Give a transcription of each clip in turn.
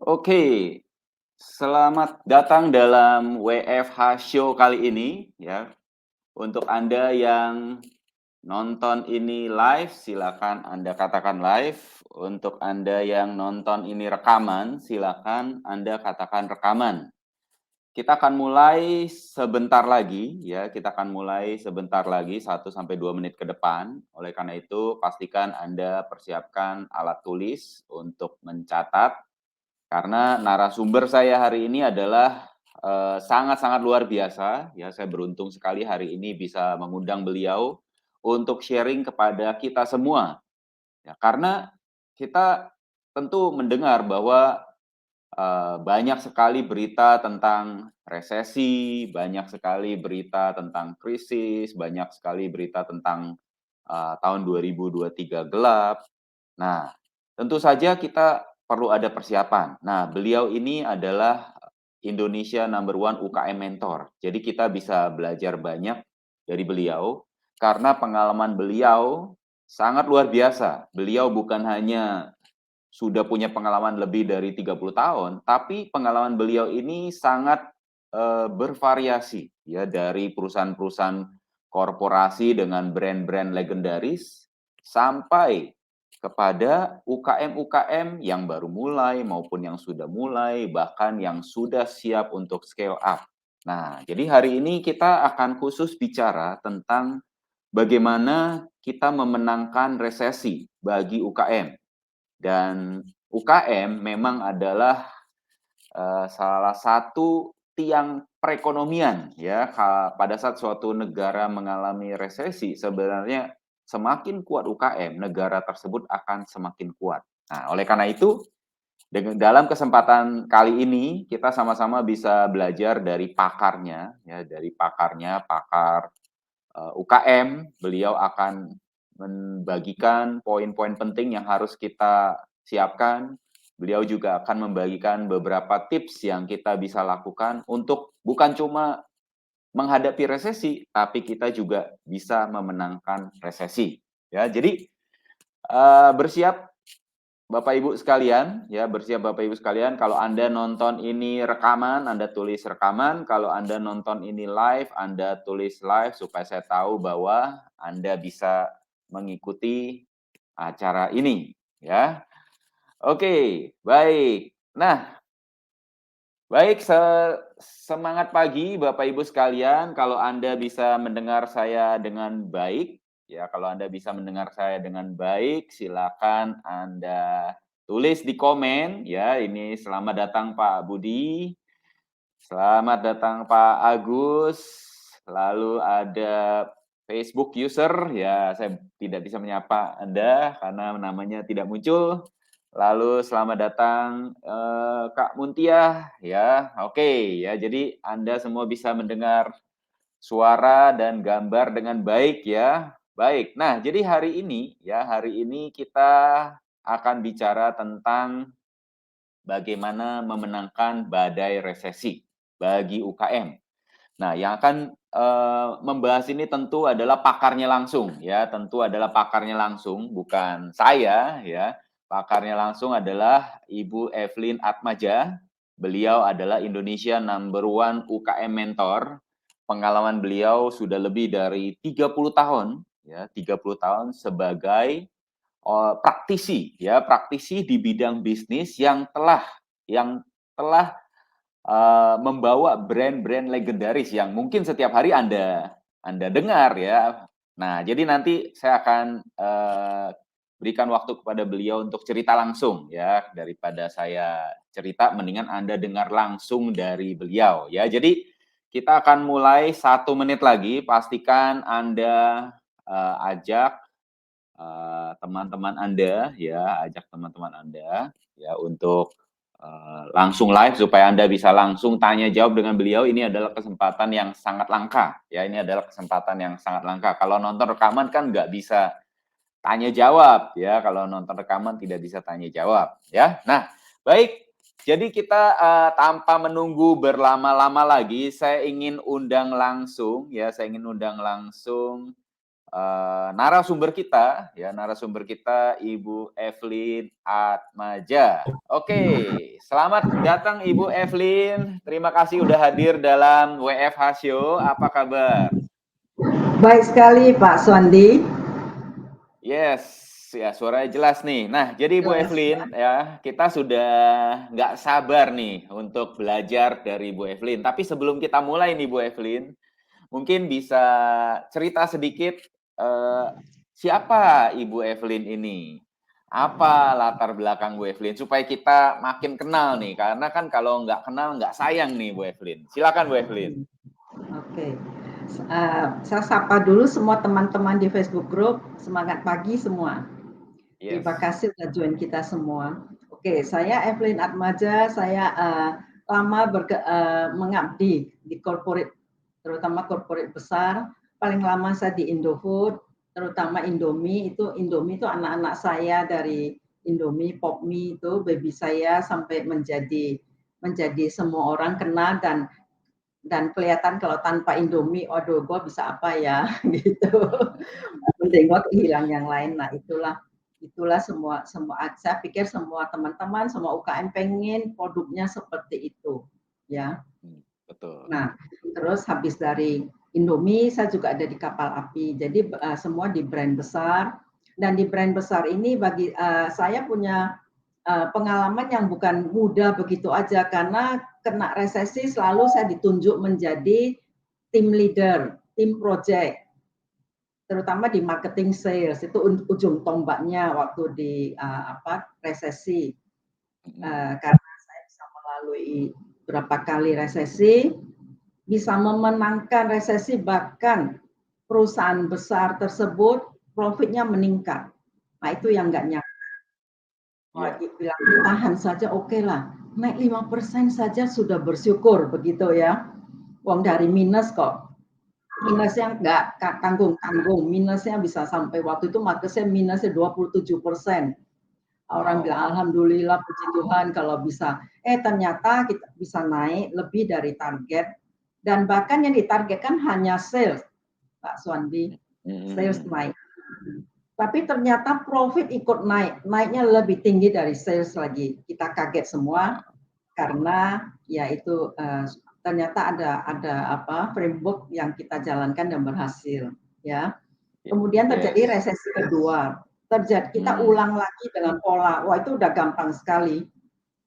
Oke, selamat datang dalam WFH Show kali ini ya. Untuk Anda yang nonton ini live, silakan Anda katakan live. Untuk Anda yang nonton ini rekaman, silakan Anda katakan rekaman. Kita akan mulai sebentar lagi ya, kita akan mulai sebentar lagi 1 sampai 2 menit ke depan. Oleh karena itu, pastikan Anda persiapkan alat tulis untuk mencatat karena narasumber saya hari ini adalah, sangat-sangat luar biasa, ya saya beruntung sekali hari ini bisa mengundang beliau untuk sharing kepada kita semua. Ya, karena kita tentu mendengar bahwa, banyak sekali berita tentang resesi, banyak sekali berita tentang krisis, banyak sekali berita tentang, tahun 2023 gelap. Nah, tentu saja kita perlu ada persiapan. Nah, beliau ini adalah Indonesia number one UKM mentor. Jadi kita bisa belajar banyak dari beliau karena pengalaman beliau sangat luar biasa. Beliau bukan hanya sudah punya pengalaman lebih dari 30 tahun, tapi pengalaman beliau ini sangat bervariasi ya dari perusahaan-perusahaan korporasi dengan brand-brand legendaris sampai kepada UKM-UKM yang baru mulai maupun yang sudah mulai, bahkan yang sudah siap untuk scale up. Nah, jadi hari ini kita akan khusus bicara tentang bagaimana kita memenangkan resesi bagi UKM. Dan UKM memang adalah salah satu tiang perekonomian ya. Pada saat suatu negara mengalami resesi, sebenarnya semakin kuat UKM, negara tersebut akan semakin kuat. Nah, oleh karena itu, dalam kesempatan kali ini kita sama-sama bisa belajar dari pakarnya, ya, dari pakarnya, pakar UKM. Beliau akan membagikan poin-poin penting yang harus kita siapkan. Beliau juga akan membagikan beberapa tips yang kita bisa lakukan untuk bukan cuma menghadapi resesi, tapi kita juga bisa memenangkan resesi. Ya, jadi bersiap Bapak Ibu sekalian, ya bersiap Bapak Ibu sekalian. Kalau Anda nonton ini rekaman, Anda tulis rekaman. Kalau Anda nonton ini live, Anda tulis live supaya saya tahu bahwa Anda bisa mengikuti acara ini, ya. Oke, baik. Nah, baik, semangat pagi Bapak Ibu sekalian. Kalau Anda bisa mendengar saya dengan baik, ya kalau Anda bisa mendengar saya dengan baik, silakan Anda tulis di komen ya. Ini selamat datang Pak Budi, selamat datang Pak Agus. Lalu ada Facebook user, ya saya tidak bisa menyapa Anda karena namanya tidak muncul. Lalu selamat datang, Kak Muntiah, ya, oke, ya, jadi Anda semua bisa mendengar suara dan gambar dengan baik ya. Baik, nah jadi hari ini ya, hari ini kita akan bicara tentang bagaimana memenangkan badai resesi bagi UKM. Nah, yang akan, membahas ini tentu adalah pakarnya langsung ya, tentu adalah pakarnya langsung, bukan saya ya. Pakarnya langsung adalah Ibu Evelyn Atmaja. Beliau adalah Indonesia number one UKM mentor. Pengalaman beliau sudah lebih dari 30 tahun ya, 30 tahun sebagai, praktisi ya, praktisi di bidang bisnis yang telah membawa brand-brand legendaris yang mungkin setiap hari Anda dengar ya. Nah, jadi nanti saya akan, berikan waktu kepada beliau untuk cerita langsung ya, daripada saya cerita mendingan Anda dengar langsung dari beliau ya. Jadi kita akan mulai 1 menit lagi, pastikan Anda, ajak, teman-teman Anda ya, ajak teman-teman Anda ya untuk langsung live supaya Anda bisa langsung tanya jawab dengan beliau. Ini adalah kesempatan yang sangat langka ya, ini adalah kesempatan yang sangat langka. Kalau nonton rekaman kan nggak bisa tanya jawab ya, kalau nonton rekaman tidak bisa tanya jawab ya. Nah, baik, jadi kita tanpa menunggu berlama-lama lagi, saya ingin undang langsung ya, saya ingin undang langsung narasumber kita, ya narasumber kita Ibu Evelyn Atmaja. Oke, selamat datang Ibu Evelyn. Terima kasih udah hadir dalam WFH Show. Apa kabar? Baik sekali Pak Swandi. Yes, ya suaranya jelas nih. Nah, jadi Bu Jelas, Evelyn ya, kita sudah nggak sabar nih untuk belajar dari Bu Evelyn. Tapi sebelum kita mulai nih Bu Evelyn, mungkin bisa cerita sedikit siapa Ibu Evelyn ini? Apa latar belakang Bu Evelyn supaya kita makin kenal nih? Karena kan kalau nggak kenal nggak sayang nih Bu Evelyn. Silakan Bu Evelyn. Oke. Saya sapa dulu semua teman-teman di Facebook Group. Semangat pagi semua. Yes. Terima kasih sudah join kita semua. Oke, saya Evelyn Atmaja. Saya lama mengabdi di corporate, terutama corporate besar. Paling lama saya di Indofood, terutama Indomie. Indomie itu anak-anak saya dari Indomie, Popmie itu baby saya sampai menjadi semua orang kenal dan kelihatan kalau tanpa Indomie, aduh, gue bisa apa ya, gitu. Penting gue hilang yang lain. Nah, itulah semua saya pikir semua teman-teman, semua UKM pengen produknya seperti itu, ya. Betul. Nah, terus habis dari Indomie, saya juga ada di Kapal Api. Jadi semua di brand besar. Dan di brand besar ini bagi saya punya pengalaman yang bukan mudah begitu aja, karena kena resesi selalu saya ditunjuk menjadi tim leader, tim project, terutama di marketing sales. Itu ujung tombaknya waktu di resesi. Karena saya bisa melalui berapa kali resesi, bisa memenangkan resesi, bahkan perusahaan besar tersebut profitnya meningkat. Nah, itu yang nggak nyangka. Bilang tahan saja, oke lah. Naik 5% saja sudah bersyukur, begitu ya. Uang dari minus kok. Minusnya nggak tanggung-tanggung. Minusnya bisa sampai waktu itu marketnya minusnya 27%. Orang bilang alhamdulillah, puji Tuhan kalau bisa. Ternyata kita bisa naik lebih dari target. Dan bahkan yang ditargetkan hanya sales, Pak Swandi. Sales naik. Tapi ternyata profit ikut naik, naiknya lebih tinggi dari sales lagi. Kita kaget semua karena ya itu ternyata ada framework yang kita jalankan dan berhasil, ya. Kemudian terjadi resesi kedua. Kita ulang lagi dengan pola. Wah, itu udah gampang sekali.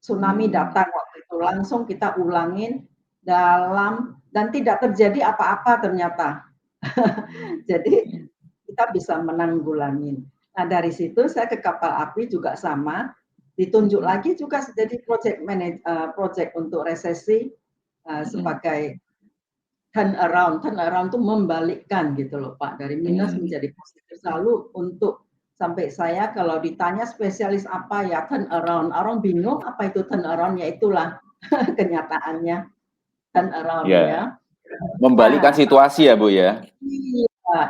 Tsunami datang waktu itu, langsung kita ulangin dan tidak terjadi apa-apa ternyata. Jadi kita bisa menanggulangi. Nah, dari situ saya ke Kapal Api juga sama, ditunjuk lagi juga jadi project untuk resesi sebagai turnaround itu membalikkan gitu loh Pak, dari minus menjadi positif. Selalu untuk sampai saya kalau ditanya spesialis apa ya turnaround, orang bingung apa itu turnaround, ya itulah kenyataannya turnaround ya. Membalikkan situasi ya Bu ya.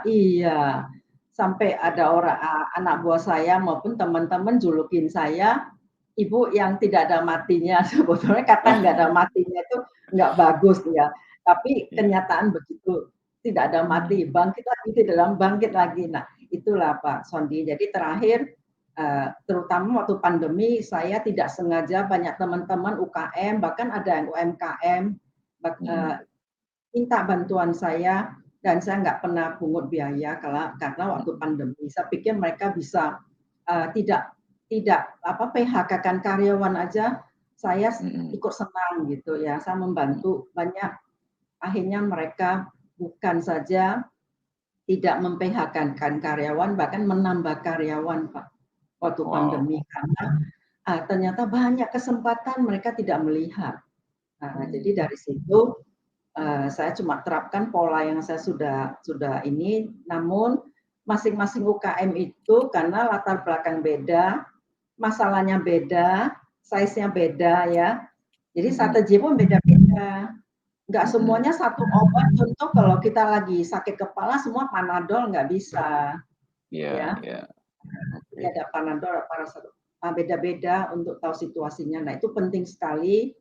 Iya. Sampai ada orang anak buah saya maupun teman-teman julukin saya ibu yang tidak ada matinya. Sebetulnya kata nggak ada matinya itu nggak bagus ya. Tapi kenyataan begitu, tidak ada mati, bangkit lagi, tidak bangkit lagi. Nah, itulah Pak Sondi. Jadi terakhir, terutama waktu pandemi, saya tidak sengaja banyak teman-teman UKM, bahkan ada yang UMKM, minta bantuan saya, dan saya nggak pernah pungut biaya karena waktu pandemi. Saya pikir mereka bisa tidak PHK-kan karyawan aja, saya ikut senang gitu ya. Saya membantu banyak. Akhirnya mereka bukan saja tidak mem-PHK-kan karyawan, bahkan menambah karyawan Pak waktu pandemi, karena ternyata banyak kesempatan mereka tidak melihat. Jadi dari situ saya cuma terapkan pola yang saya sudah ini, namun masing-masing UKM itu karena latar belakang beda, masalahnya beda, size-nya beda ya. Jadi strategi pun beda-beda. Nggak semuanya satu obat. Contoh kalau kita lagi sakit kepala semua Panadol nggak bisa. Ya. Ada Panadol, beda-beda untuk tahu situasinya. Nah, itu penting sekali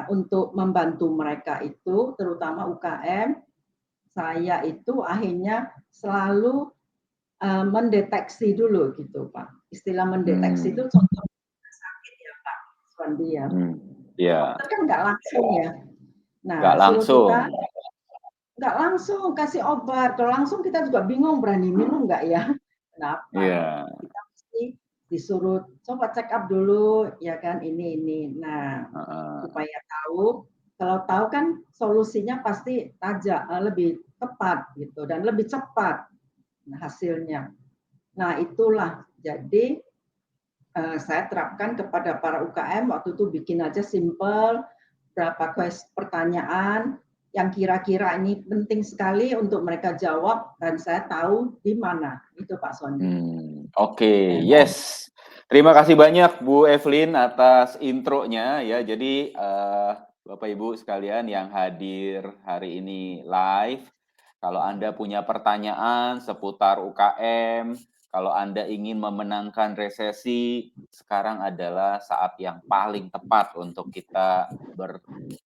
untuk membantu mereka itu, terutama UKM, saya itu akhirnya selalu mendeteksi dulu gitu Pak. Istilah mendeteksi itu contoh sakit ya Pak Suwandi ya. Ya. Dokter kan nggak langsung ya. Nah, Nggak suruh langsung. kita nggak langsung kasih obat. Kalau langsung kita juga bingung berani minum nggak ya. Kenapa? Iya. Kita mesti disuruh coba check up dulu ya kan ini. Nah, supaya tahu. Kalau tahu kan solusinya pasti lebih tepat gitu dan lebih cepat hasilnya. Nah, itulah jadi saya terapkan kepada para UKM waktu itu bikin aja simple berapa pertanyaan yang kira-kira ini penting sekali untuk mereka jawab dan saya tahu di mana. Itu Pak Sondi. Oke, yes. Terima kasih banyak Bu Evelyn atas intronya ya. Jadi Bapak Ibu sekalian yang hadir hari ini live, kalau Anda punya pertanyaan seputar UKM, kalau Anda ingin memenangkan resesi, sekarang adalah saat yang paling tepat untuk kita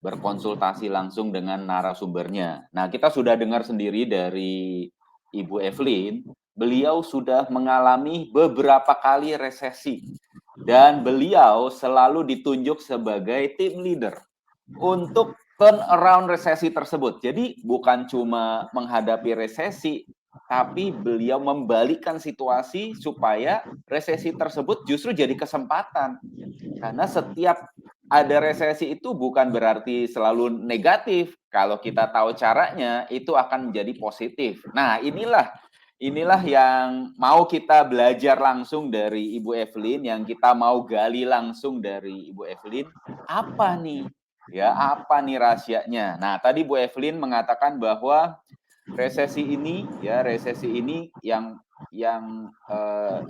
berkonsultasi langsung dengan narasumbernya. Nah, kita sudah dengar sendiri dari Ibu Evelyn, beliau sudah mengalami beberapa kali resesi dan beliau selalu ditunjuk sebagai tim leader untuk turn around resesi tersebut. Jadi bukan cuma menghadapi resesi, tapi beliau membalikkan situasi supaya resesi tersebut justru jadi kesempatan. Karena setiap ada resesi itu bukan berarti selalu negatif. Kalau kita tahu caranya, itu akan menjadi positif. Nah, inilah yang mau kita belajar langsung dari Ibu Evelyn, yang kita mau gali langsung dari Ibu Evelyn. Apa nih? Ya, apa nih rahasianya? Nah, tadi Bu Evelyn mengatakan bahwa resesi ini yang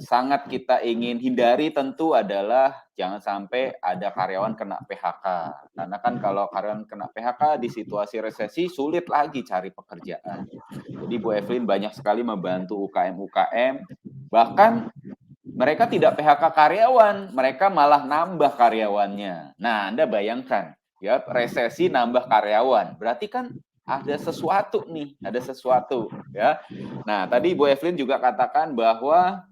sangat kita ingin hindari tentu adalah jangan sampai ada karyawan kena PHK. Karena kan kalau karyawan kena PHK di situasi resesi sulit lagi cari pekerjaan. Jadi Bu Evelyn banyak sekali membantu UKM-UKM, bahkan mereka tidak PHK karyawan, mereka malah nambah karyawannya. Nah, Anda bayangkan, ya, resesi nambah karyawan. Berarti kan ada sesuatu nih, ya. Nah, tadi Bu Evelyn juga katakan bahwa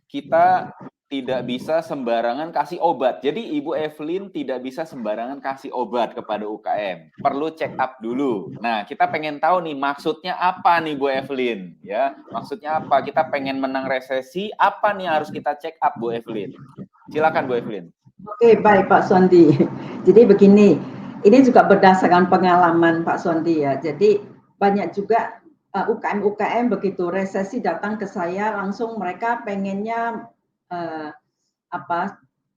kita tidak bisa sembarangan kasih obat. Jadi Ibu Evelyn tidak bisa sembarangan kasih obat kepada UKM. Perlu check up dulu. Nah, kita pengen tahu nih maksudnya apa nih Bu Evelyn, ya. Maksudnya apa? Kita pengen menang resesi, apa nih harus kita check up Bu Evelyn? Silakan Bu Evelyn. Oke, baik Pak Sondi. Jadi begini, ini juga berdasarkan pengalaman Pak Sondi ya. Jadi banyak juga UKM-UKM begitu resesi datang ke saya langsung mereka pengennya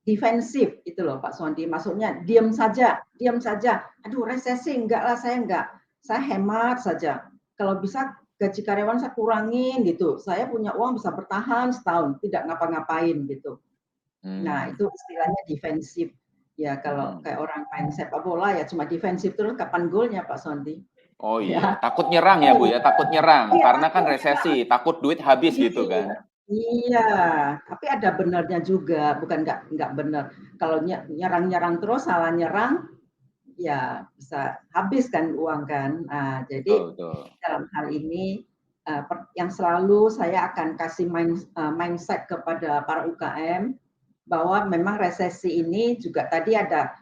defensif itu loh Pak Sondi. Maksudnya diam saja. Aduh resesi enggak lah, saya hemat saja. Kalau bisa gaji karyawan saya kurangin gitu. Saya punya uang bisa bertahan setahun, tidak ngapa-ngapain gitu. Nah, itu istilahnya defensif. Ya, kalau kayak orang main sepak bola ya cuma defensif terus kapan golnya Pak Sondi? Oh iya, Ya. takut nyerang ya Bu ya, takut nyerang. Iya, Karena kan resesi, takut duit habis gitu kan. Iya, tapi ada benarnya juga, bukan nggak benar. Kalau nyerang terus salah nyerang, ya bisa habis kan uang kan. Nah, jadi Betul. dalam hal ini yang selalu saya akan kasih mindset kepada para UKM bahwa memang resesi ini juga tadi ada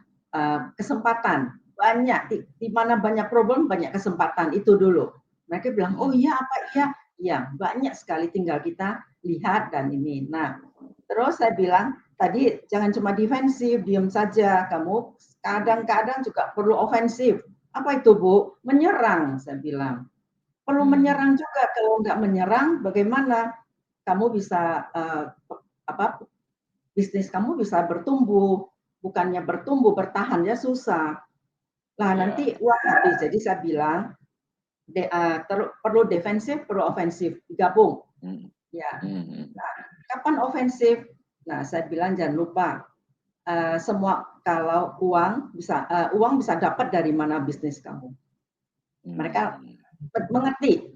kesempatan banyak di mana banyak problem banyak kesempatan itu dulu. Mereka bilang oh iya apa iya ya banyak sekali tinggal kita lihat dan ini. Nah terus saya bilang tadi jangan cuma defensif diam saja, kamu kadang-kadang juga perlu ofensif. Apa itu Bu? Menyerang saya bilang. Perlu menyerang juga, kalau nggak menyerang bagaimana kamu bisa bisnis kamu bisa bertumbuh, bukannya bertumbuh bertahan ya susah. Nah nanti uang habis. Jadi saya bilang perlu defensif, perlu ofensif, digabung. Ya. Nah, kapan ofensif? Nah saya bilang jangan lupa semua kalau uang bisa dapat dari mana bisnis kamu. Mereka mengerti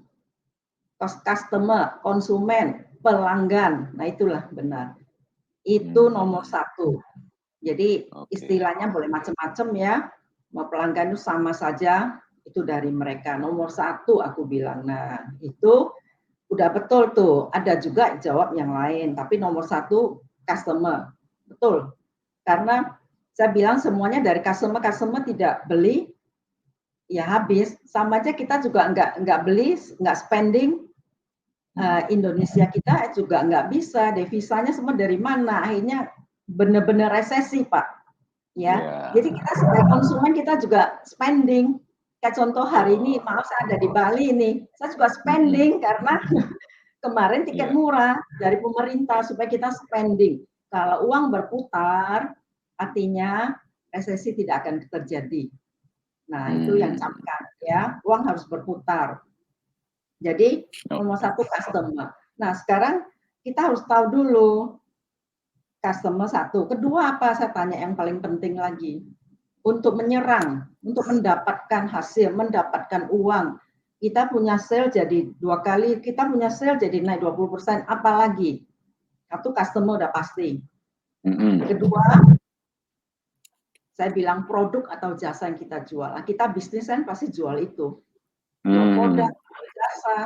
customer, konsumen, pelanggan. Nah itulah benar. Itu nomor satu. Jadi istilahnya boleh macam-macam ya. Mau pelanggan itu sama saja. itu dari mereka. Nomor satu aku bilang. Nah, itu udah betul tuh. Ada juga jawab yang lain, tapi nomor satu customer. Betul. Karena saya bilang semuanya dari customer tidak beli, ya habis. Sama aja kita juga nggak beli, nggak spending. Indonesia kita juga nggak bisa, devisanya semua dari mana? Akhirnya benar-benar resesi, Pak. Ya, jadi kita sebagai konsumen kita juga spending. Kayak contoh hari ini, maaf saya ada di Bali nih, saya juga spending karena kemarin tiket murah dari pemerintah supaya kita spending. Kalau uang berputar, artinya resesi tidak akan terjadi. Nah, itu yang camkan ya, uang harus berputar. Jadi nomor satu customer. Nah, sekarang kita harus tahu dulu customer satu. Kedua apa? Saya tanya yang paling penting lagi. Untuk menyerang, untuk mendapatkan hasil, mendapatkan uang. Kita punya sale jadi 2 kali, kita punya sale jadi naik 20%, apalagi? Satu customer udah pasti. Kedua, saya bilang produk atau jasa yang kita jual. Nah, kita bisnis kan pasti jual itu. Jual produk, jual jasa,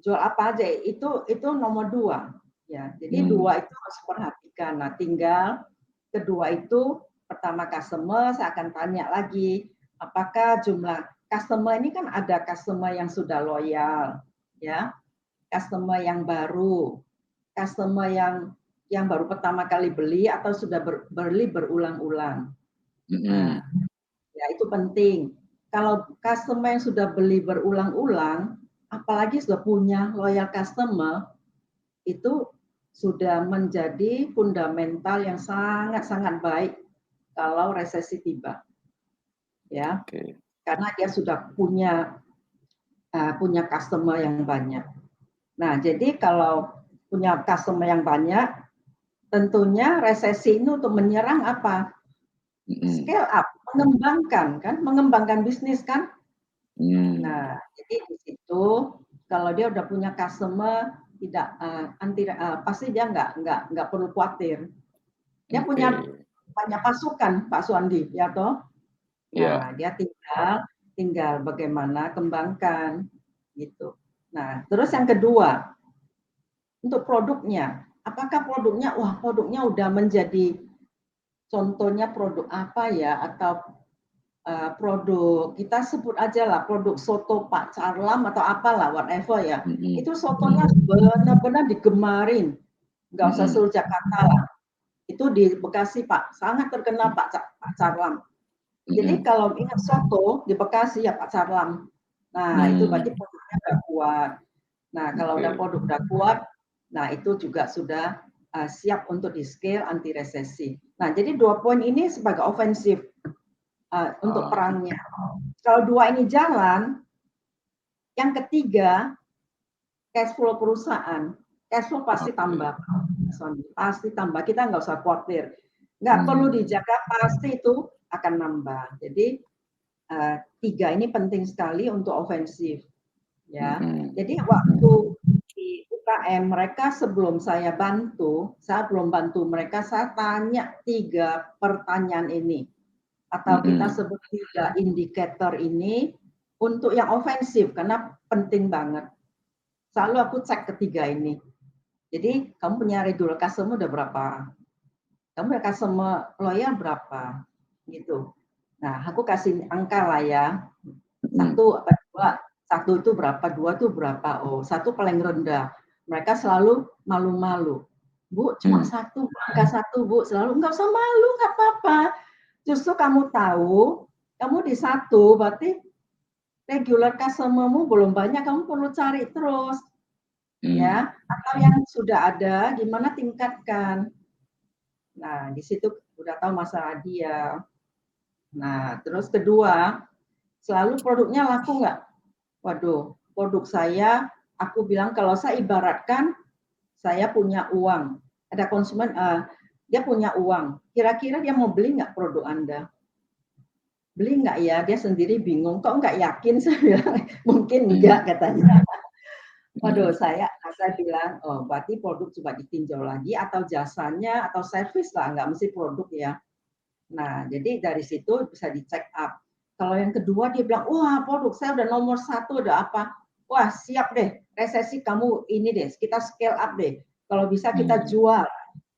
jual apa aja, itu nomor 2. Ya, jadi 2 itu harus perhatikan. Nah, tinggal kedua itu pertama customer, saya akan tanya lagi, apakah jumlah customer ini kan ada customer yang sudah loyal, ya, customer yang baru, customer yang baru pertama kali beli atau sudah beli berulang-ulang. Nah, ya itu penting. Kalau customer yang sudah beli berulang-ulang, apalagi sudah punya loyal customer, itu sudah menjadi fundamental yang sangat-sangat baik kalau resesi tiba, ya, karena dia sudah punya customer yang banyak. Nah, jadi kalau punya customer yang banyak, tentunya resesi ini untuk menyerang apa? Scale up, mengembangkan bisnis kan. Nah, jadi di situ kalau dia udah punya customer, tidak pasti dia nggak perlu khawatir. Dia punya banyak pasukan, Pak Suandi, ya toh. Nah, dia tinggal bagaimana kembangkan gitu. Nah, terus yang kedua, untuk produknya, apakah produknya udah menjadi contohnya produk apa ya, atau produk kita sebut aja lah produk soto Pak Carlam atau apalah whatever ya. Itu sotonya benar-benar digemarin. Nggak usah seluruh Jakarta lah. Itu di Bekasi Pak, sangat terkenal Pak Carlam. Jadi kalau ingat soto di Bekasi ya Pak Carlam. Nah, itu berarti produknya udah kuat. Nah, kalau udah produk udah kuat, nah itu juga sudah siap untuk di scale anti resesi. Nah, jadi 2 poin ini sebagai ofensif untuk perangnya. Kalau 2 ini jalan, yang ketiga cash flow perusahaan. Cash flow pasti tambah, pasti tambah. Kita nggak usah khawatir. Nggak perlu dijaga, pasti itu akan nambah. Jadi 3 ini penting sekali untuk ofensif. Ya, jadi waktu di UKM mereka sebelum saya belum bantu mereka, saya tanya 3 pertanyaan ini atau kita sebut 3 indikator ini untuk yang ofensif karena penting banget. Selalu aku cek ketiga ini. Jadi kamu punya regular customer udah berapa? Kamu punya customer loyal berapa? Gitu. Nah, aku kasih angka lah ya. 1 apa 2, 1 itu berapa, 2 itu berapa. Oh, 1 paling rendah. Mereka selalu malu-malu. Bu, cuma 1, angka 1, Bu. Selalu nggak usah malu, nggak apa-apa. Justru kamu tahu, kamu di 1, berarti regular customer-mu belum banyak, kamu perlu cari terus. Ya, atau yang sudah ada, gimana tingkatkan. Nah, di situ udah tahu masalah dia. Nah, terus kedua, selalu produknya laku nggak? Waduh, produk saya, aku bilang kalau saya ibaratkan, saya punya uang. Ada konsumen, dia punya uang. Kira-kira dia mau beli nggak produk Anda? Beli nggak ya? Dia sendiri bingung. Kok nggak yakin? Saya bilang, mungkin enggak katanya. Waduh, saya bilang, oh berarti produk coba ditinjau lagi atau jasanya atau servis lah, nggak mesti produk ya. Nah, jadi dari situ bisa dicek up. Kalau yang kedua dia bilang, wah produk saya udah nomor 1, udah apa. Wah siap deh, resesi kamu ini deh, kita scale up deh. Kalau bisa kita Hmm. jual.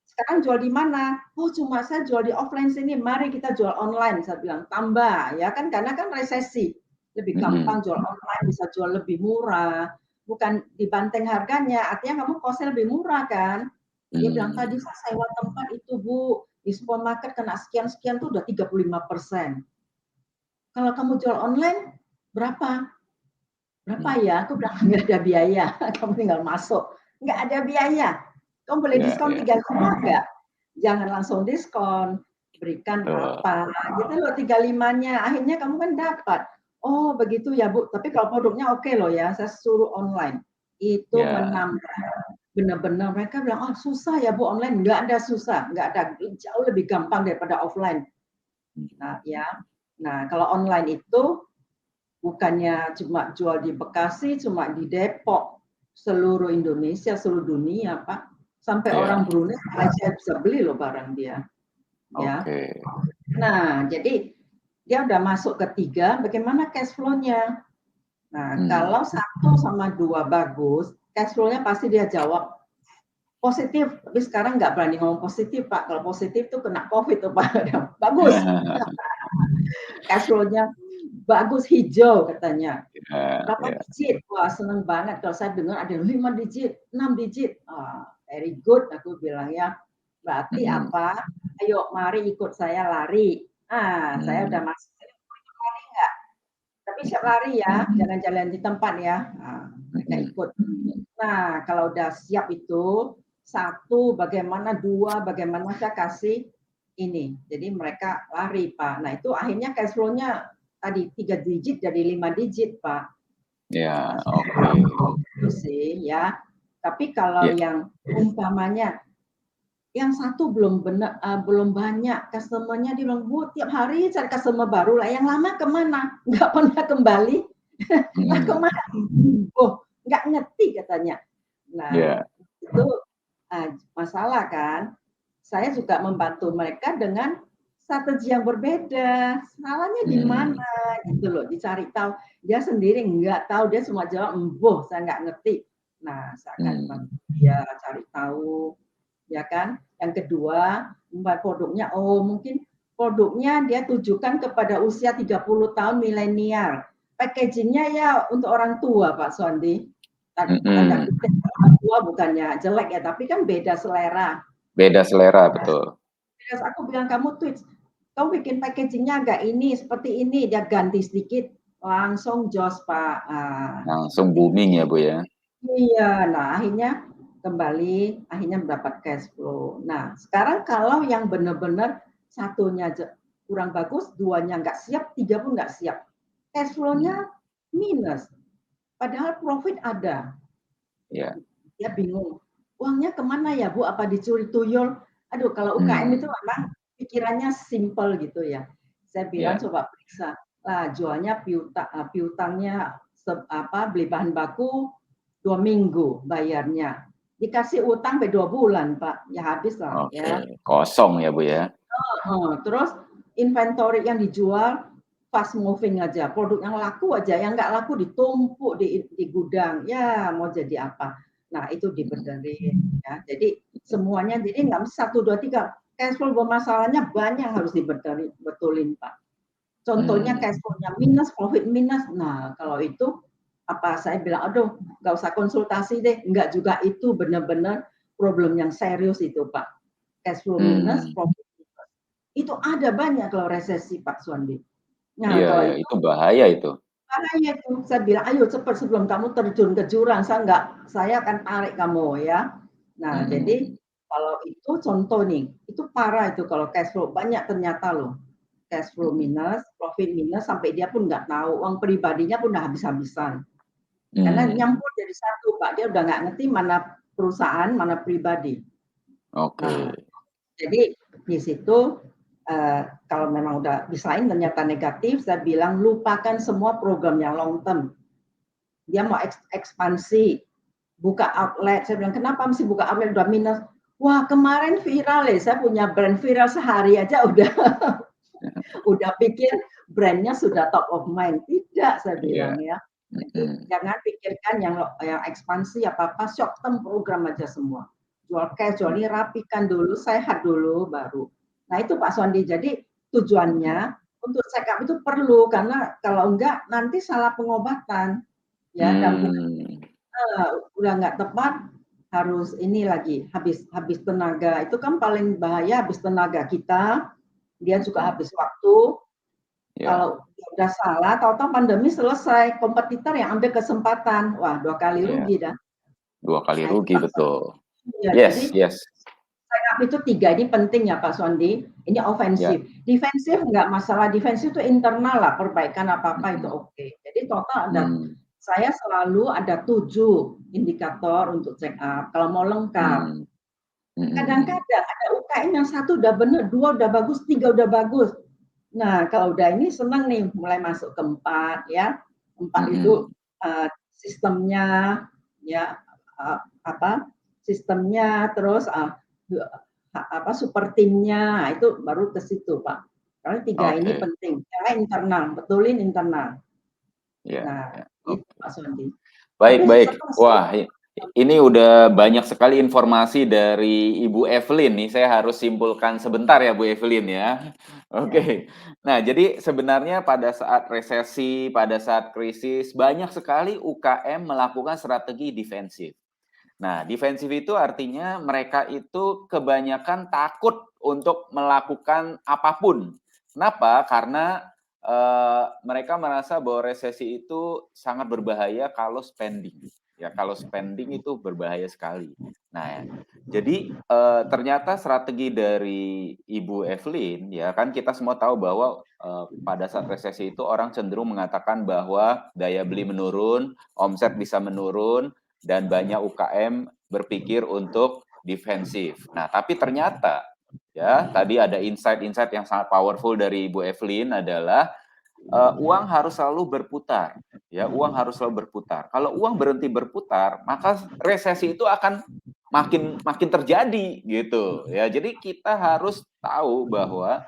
Sekarang jual di mana? Oh cuma saya jual di offline sini, mari kita jual online. Saya bilang, tambah ya kan, karena kan resesi. Lebih Hmm. gampang jual online, bisa jual lebih murah. Bukan dibanting harganya, artinya kamu costnya lebih murah kan. Dia bilang, tadi Hmm. saya sewa tempat itu Bu, di supermarket kena sekian-sekian tuh udah 35%. Kalau kamu jual online, berapa? Berapa Hmm. ya? Aku bilang, nggak ada biaya, kamu tinggal masuk. Nggak ada biaya. Kamu boleh Ya, diskon ya. 35 nggak? Jangan langsung diskon, berikan Betul. apa, gitu loh 35-nya. Akhirnya kamu kan dapat. Oh begitu ya Bu, tapi kalau produknya oke loh ya, saya suruh online. Itu Ya. menambah. Benar-benar mereka bilang, oh susah ya Bu online. Nggak ada susah, nggak ada. Jauh lebih gampang daripada offline. Nah ya, nah kalau online itu bukannya cuma jual di Bekasi, cuma di Depok, seluruh Indonesia, seluruh dunia, Pak. Sampai Ya. orang Brunei, Malaysia bisa beli loh barang dia. Ya. Oke. Nah, jadi dia udah masuk ketiga, bagaimana cash flow-nya? Nah, Hmm. kalau 1 sama 2 bagus, cash flow-nya pasti dia jawab positif. Tapi sekarang nggak berani ngomong positif, Pak. Kalau positif tuh kena COVID tuh, Pak. Bagus. Cash flow-nya bagus hijau katanya. Ya, Berapa ya. digit? Wah, seneng banget kalau saya dengar ada 5 digit, 6 digit. Ah, very good aku bilang ya. Berarti Hmm. apa? Ayo mari ikut saya lari. Ah, saya udah Hmm. masuk. Lari enggak? Tapi siap lari ya, jangan jalan di tempat ya. Ah, mereka Hmm. ikut. Nah, kalau udah siap itu, 1 bagaimana, 2 bagaimana saya kasih ini. Jadi mereka lari, Pak. Nah, itu akhirnya cash flow-nya tadi 3 digit jadi 5 digit, Pak. Ya, Nah, oke. itu sih ya. Tapi kalau Ya. yang umpamanya yang satu belum benar, belum banyak customer-nya, dia bilang, "Bu, tiap hari cari customer baru lah, yang lama kemana? Nggak pernah kembali." Lah Hmm. kemana? Oh, nggak ngerti katanya. Nah, Ya. itu masalah kan. Saya juga membantu mereka dengan strategi yang berbeda. Salahnya di Hmm. mana gitu loh, dicari tahu. Dia sendiri nggak tahu, dia cuma jawab, "Embuh, saya nggak ngerti." Nah, saya akan Hmm. bantu dia cari tahu, ya kan. Yang kedua, membuat produknya, oh mungkin produknya dia tujukan kepada usia 30 tahun milenial. Packagingnya ya untuk orang tua, Pak Sondi. Tanda Hmm. kutip orang tua bukannya jelek ya, tapi kan beda selera. Beda selera, betul. Terus aku bilang, kamu tweet, kamu bikin packagingnya agak ini, seperti ini, dia ganti sedikit, langsung jos Pak. Langsung booming ya, Bu, ya? Iya, nah akhirnya kembali, akhirnya mendapat cash flow. Nah, sekarang kalau yang benar-benar satunya kurang bagus, duanya nggak siap, tiga pun nggak siap. Cash Hmm. flow-nya minus. Padahal profit ada. Ya. Dia bingung, uangnya kemana ya Bu? Apa dicuri tuyul? Aduh, kalau UKM itu Hmm. memang pikirannya simple gitu ya. Saya bilang Ya. coba periksa, lah jualnya piutangnya beli bahan baku 2 minggu bayarnya. Dikasih utang sampai 2 bulan Pak, ya habis lah Oke. ya. Kosong ya, Bu, ya? Terus inventory yang dijual fast moving aja, produk yang laku aja, yang nggak laku ditumpuk di gudang, ya mau jadi apa. Nah itu Hmm. dibenerin ya. Jadi semuanya jadi nggak bisa 1, 2, 3. Cash flow bermasalahnya banyak harus betulin Pak. Contohnya Hmm. cash flow-nya minus, profit minus. Nah kalau itu apa saya bilang, aduh nggak usah konsultasi deh. Nggak juga, itu benar-benar problem yang serius itu Pak. Cash flow minus, Hmm. profit minus. Itu ada banyak kalau resesi Pak Suwandi. Nah Iya, kalau iya, itu itu bahaya itu. bahaya tuh. Saya bilang, ayo cepat sebelum kamu terjun ke jurang. Saya akan tarik kamu ya. Nah jadi Hmm. kalau itu contoh nih, itu parah itu kalau cash flow banyak ternyata loh. Cash flow Hmm. minus, profit minus, sampai dia pun nggak tahu. Uang pribadinya pun udah habis-habisan. Karena Hmm. nyampur jadi satu Pak. Dia udah nggak ngerti mana perusahaan, mana pribadi. Oke. Nah, jadi di situ kalau memang udah desain ternyata negatif, saya bilang lupakan semua program yang long term. Dia mau ekspansi, buka outlet. Saya bilang, kenapa mesti buka outlet udah minus? Wah, kemarin viral ya, saya punya brand viral sehari aja udah Udah pikir brandnya sudah top of mind. Tidak, saya Iya. bilang ya. Jadi jangan pikirkan yang ekspansi apa-apa, short term program aja semua. Jual cash, jual ini rapikan dulu, sehat dulu baru. Nah itu Pak Sondi, jadi tujuannya untuk check up itu perlu, karena kalau enggak nanti salah pengobatan. Ya, dan udah nggak tepat, harus ini lagi, habis tenaga. Itu kan paling bahaya, habis tenaga kita, dia juga habis waktu. Ya, Kalau udah salah, tahu-tahu pandemi selesai, kompetitor yang ambil kesempatan, wah 2 kali ya. rugi dah. 2 kali Nah itu rugi, Pak Sondi. betul. Ya, jadi Yes, yes. check up itu 3, ini penting ya Pak Sondi. Ini Ya. ofensif. Defensif nggak masalah, defensif itu internal lah, perbaikan apa-apa itu oke. Jadi total ada, saya selalu ada 7 indikator untuk check up, kalau mau lengkap. Kadang-kadang ada UKM yang 1 udah bener, 2 udah bagus, 3 udah bagus. Nah, kalau udah ini senang nih, mulai masuk ke 4 ya. 4 itu sistemnya, ya sistemnya, terus super timnya, itu baru ke situ Pak. Karena 3 ini Oke. penting, karena internal, betulin internal. Ya, Nah, ya. itu Oke. Pak Sondi. Baik, Tapi baik. senang sih. Wah, ini udah banyak sekali informasi dari Ibu Evelyn nih. Saya harus simpulkan sebentar ya, Bu Evelyn ya. Oke. Nah, jadi sebenarnya pada saat resesi, pada saat krisis, banyak sekali UKM melakukan strategi defensif. Nah, defensif itu artinya mereka itu kebanyakan takut untuk melakukan apapun. Kenapa? Karena mereka merasa bahwa resesi itu sangat berbahaya kalau spending. Ya, kalau spending itu berbahaya sekali. Nah, jadi ternyata strategi dari Ibu Evelyn, ya kan kita semua tahu bahwa pada saat resesi itu orang cenderung mengatakan bahwa daya beli menurun, omset bisa menurun, dan banyak UKM berpikir untuk defensif. Nah, tapi ternyata ya tadi ada insight-insight yang sangat powerful dari Ibu Evelyn adalah uang harus selalu berputar. Ya, uang harus selalu berputar. Kalau uang berhenti berputar, maka resesi itu akan makin terjadi gitu. Ya, jadi kita harus tahu bahwa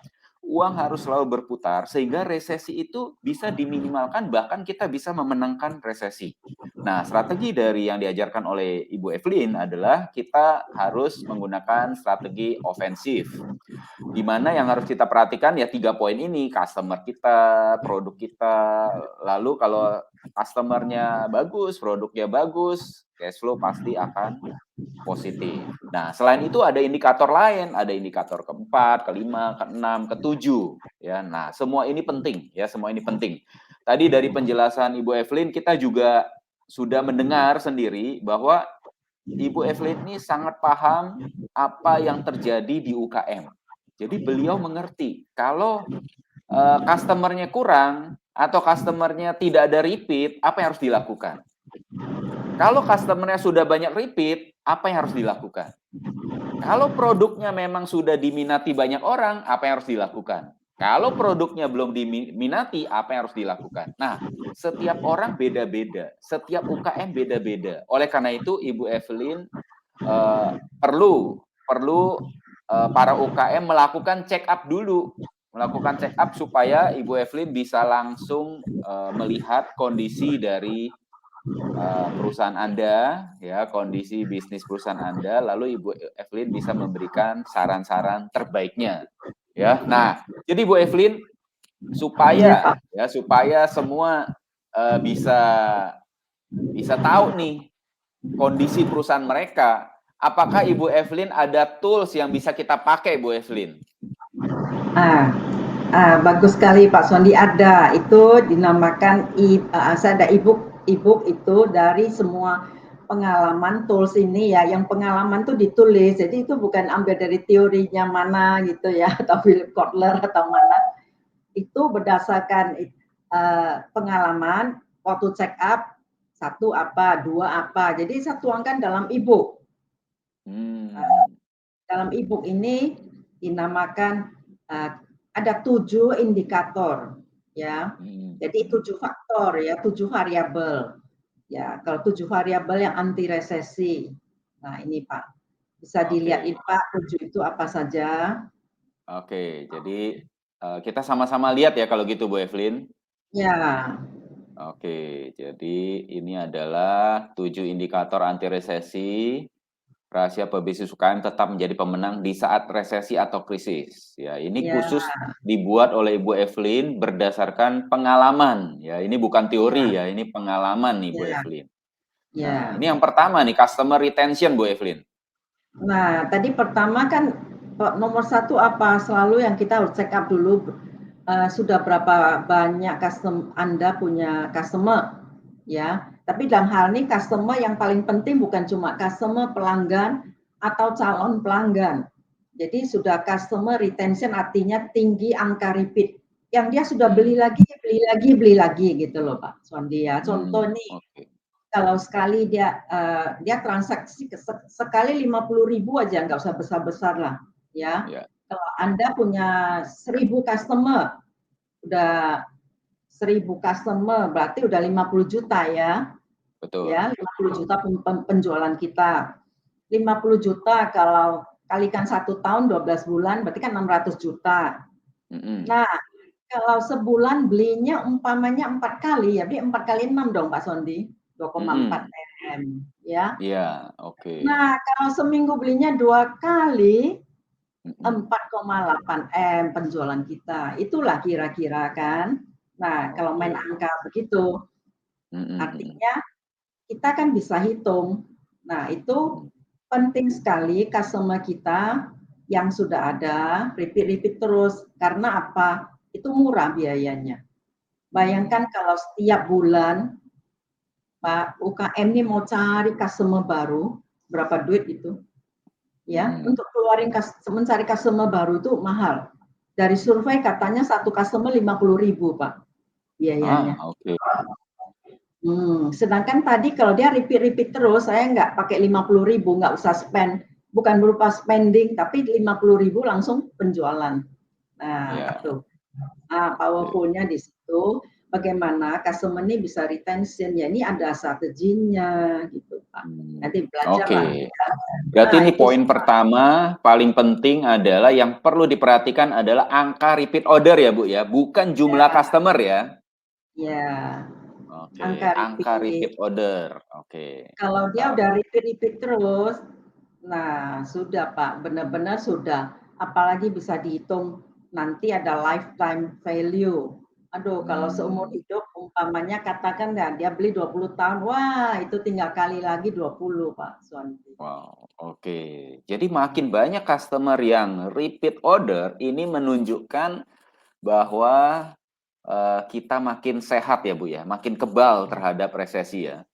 uang harus selalu berputar sehingga resesi itu bisa diminimalkan, bahkan kita bisa memenangkan resesi. Nah, strategi dari yang diajarkan oleh Ibu Evelyn adalah kita harus menggunakan strategi ofensif. Di mana yang harus kita perhatikan ya 3 poin ini, customer kita, produk kita, lalu kalau customer-nya bagus, produknya bagus, cash flow pasti akan positif. Nah, selain itu ada indikator lain, ada indikator keempat, kelima, keenam, ketujuh. Ya, nah semua ini penting, ya semua ini penting. Tadi dari penjelasan Ibu Evelyn kita juga sudah mendengar sendiri bahwa Ibu Evelyn ini sangat paham apa yang terjadi di UKM. Jadi beliau mengerti kalau customer-nya kurang atau customer-nya tidak ada repeat, apa yang harus dilakukan? Kalau customer-nya sudah banyak repeat, apa yang harus dilakukan? Kalau produknya memang sudah diminati banyak orang, apa yang harus dilakukan? Kalau produknya belum diminati, apa yang harus dilakukan? Nah, setiap orang beda-beda, setiap UKM beda-beda. Oleh karena itu, Ibu Evelyn perlu para UKM melakukan check up dulu, melakukan check up supaya Ibu Evelyn bisa langsung melihat kondisi dari perusahaan Anda, ya kondisi bisnis perusahaan Anda, lalu Ibu Evelyn bisa memberikan saran-saran terbaiknya, ya. Nah, jadi Ibu Evelyn Iya Pak. supaya semua bisa tahu nih kondisi perusahaan mereka. Apakah Ibu Evelyn ada tools yang bisa kita pakai, Bu Evelyn? Bagus sekali Pak Sondi, ada itu dinamakan saya ada e-book itu dari semua pengalaman tools ini ya, yang pengalaman tuh ditulis, jadi itu bukan ambil dari teorinya mana gitu ya atau Philip Kotler atau mana, itu berdasarkan pengalaman waktu check up, 1 apa, 2 apa, jadi saya tuangkan dalam e-book. Dalam e-book ini dinamakan ada 7 indikator ya. Jadi 7 faktor ya, 7 variabel. Ya, kalau 7 variabel yang anti resesi. Nah, ini Pak. Bisa dilihat ini Pak, 7 itu apa saja? Oke, jadi Kita sama-sama lihat ya kalau gitu Bu Evelyn. Ya, Oke, jadi ini adalah 7 indikator anti resesi. Rahasia pebisnis UKM tetap menjadi pemenang di saat resesi atau krisis. Ya, ini ya, khusus dibuat oleh Ibu Evelyn berdasarkan pengalaman. Ya, ini bukan teori ya, ya, ini pengalaman nih Bu ya, Evelyn. Nah, ya. ini yang pertama nih, customer retention Bu Evelyn. Nah, tadi pertama kan nomor satu apa selalu yang kita harus check up dulu sudah berapa banyak Anda punya customer ya. Tapi dalam hal ini customer yang paling penting bukan cuma customer pelanggan atau calon pelanggan. Jadi sudah customer retention artinya tinggi angka repeat. Yang dia sudah beli lagi, beli lagi, beli lagi gitu loh Pak Suandi ya. Contoh nih, Oke. kalau sekali dia transaksi sekali 50.000 aja, nggak usah besar-besar lah ya. Ya, Kalau Anda punya 1.000 customer, udah 1.000 customer berarti udah 50 juta ya. betul. Ya, 50 juta penjualan kita. 50 juta kalau kalikan 1 tahun 12 bulan berarti kan 600 juta. Mm-mm. Nah, kalau sebulan belinya umpamanya 4 kali, ya berarti 4 kali 6 dong Pak Sondi, 2,4 Mm-mm. M ya. Iya, oke. Nah, kalau seminggu belinya 2 kali, Mm-mm. 4,8 M penjualan kita. Itulah kira-kira kan. Nah, kalau main Oke. angka begitu, Mm-mm. artinya kita kan bisa hitung. Nah, itu Mm-mm. penting sekali customer kita yang sudah ada, repeat-repeat terus. Karena apa? Itu murah biayanya. Mm. Bayangkan kalau setiap bulan Pak UKM ini mau cari customer baru, berapa duit itu? Ya, Mm-mm. untuk mencari customer baru itu mahal. Dari survei katanya satu customer 50.000 Pak biayanya. Oke. Sedangkan tadi kalau dia repeat terus, saya nggak pakai 50.000, nggak usah spend, bukan berupa spending, tapi 50.000 langsung penjualan. Nah, Ya, itu. oke. Powerful-nya di situ, bagaimana customer ini bisa retention, ya ini ada strateginya, gitu Pak. Nanti belajar Oke. lah. Berarti Nah, ini itu poin pertama paling penting adalah yang perlu diperhatikan adalah angka repeat order ya Bu ya, bukan jumlah ya, customer ya. ya, Oke, angka angka repeat. repeat order. Oke, Kalau dia mantap. udah repeat terus, nah sudah Pak, benar-benar sudah. Apalagi bisa dihitung nanti ada lifetime value. Aduh, kalau seumur Hmm, hidup umpamanya katakan ya, dia beli 20 tahun, wah itu tinggal kali lagi 20 Pak Suwanti. wow, oke. Jadi makin banyak customer yang repeat order, ini menunjukkan bahwa kita makin sehat ya Bu ya, makin kebal terhadap resesi ya.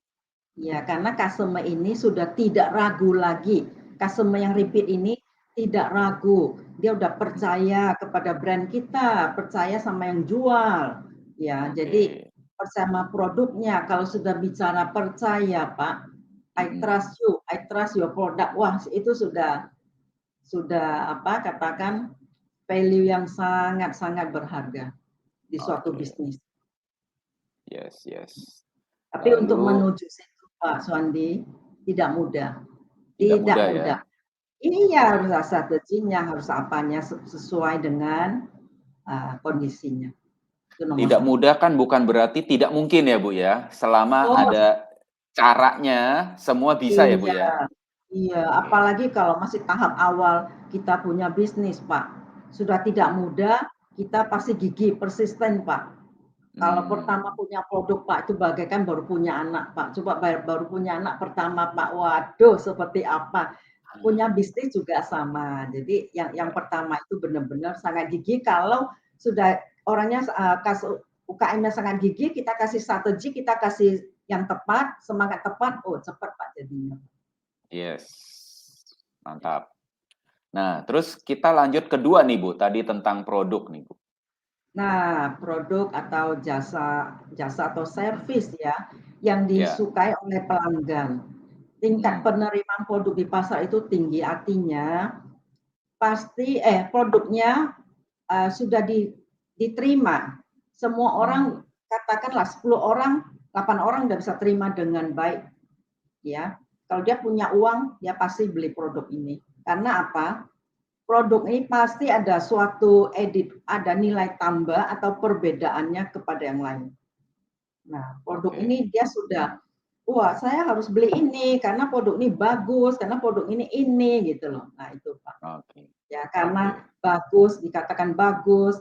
Ya, karena customer ini sudah tidak ragu lagi. Customer yang repeat ini tidak ragu. Dia udah percaya kepada brand kita, percaya sama yang jual. Ya, jadi Oke. percaya sama produknya. Kalau sudah bicara percaya, Pak, I Mm-mm. trust you, I trust your product. Wah, itu sudah apa katakan value yang sangat-sangat berharga di suatu Oke, bisnis. yes, yes. Tapi untuk Lalu menuju situ, Pak Suandi, tidak mudah. tidak Tidak mudah ya. mudah. Ini ya harus ada strateginya, harus apanya sesuai dengan kondisinya. Itu nomor Tidak satu. mudah kan bukan berarti tidak mungkin ya Bu ya. Selama Oh ada caranya, semua bisa ya Bu iya, ya. iya. Oke. Apalagi kalau masih tahap awal kita punya bisnis, Pak. Sudah tidak mudah, kita pasti gigih, persisten, Pak. Kalau pertama Hmm, punya produk, Pak, itu bagaikan baru punya anak, Pak. Coba baru punya anak pertama, Pak. Waduh, seperti apa? Punya bisnis juga sama. Jadi yang ya, pertama itu benar-benar sangat gigih. Kalau sudah orangnya UKM-nya sangat gigih, kita kasih strategi, kita kasih yang tepat, semangat tepat, oh cepat Pak jadinya. yes. Mantap. Nah, terus kita lanjut kedua nih Bu, tadi tentang produk nih Bu. Nah, produk atau jasa atau servis ya yang Ya. disukai oleh pelanggan. Tingkat Mm, penerimaan produk di pasar itu tinggi, artinya pasti produknya sudah diterima. Semua mm, orang katakanlah 10 orang, 8 orang udah bisa terima dengan baik ya. Kalau dia punya uang, dia pasti beli produk ini. Karena apa? produk ini pasti ada suatu ada nilai tambah atau perbedaannya kepada yang lain. Nah, produk ini dia sudah, wah saya harus beli ini karena produk ini bagus, karena produk ini gitu loh. Nah itu Pak. Ya karena bagus, dikatakan bagus,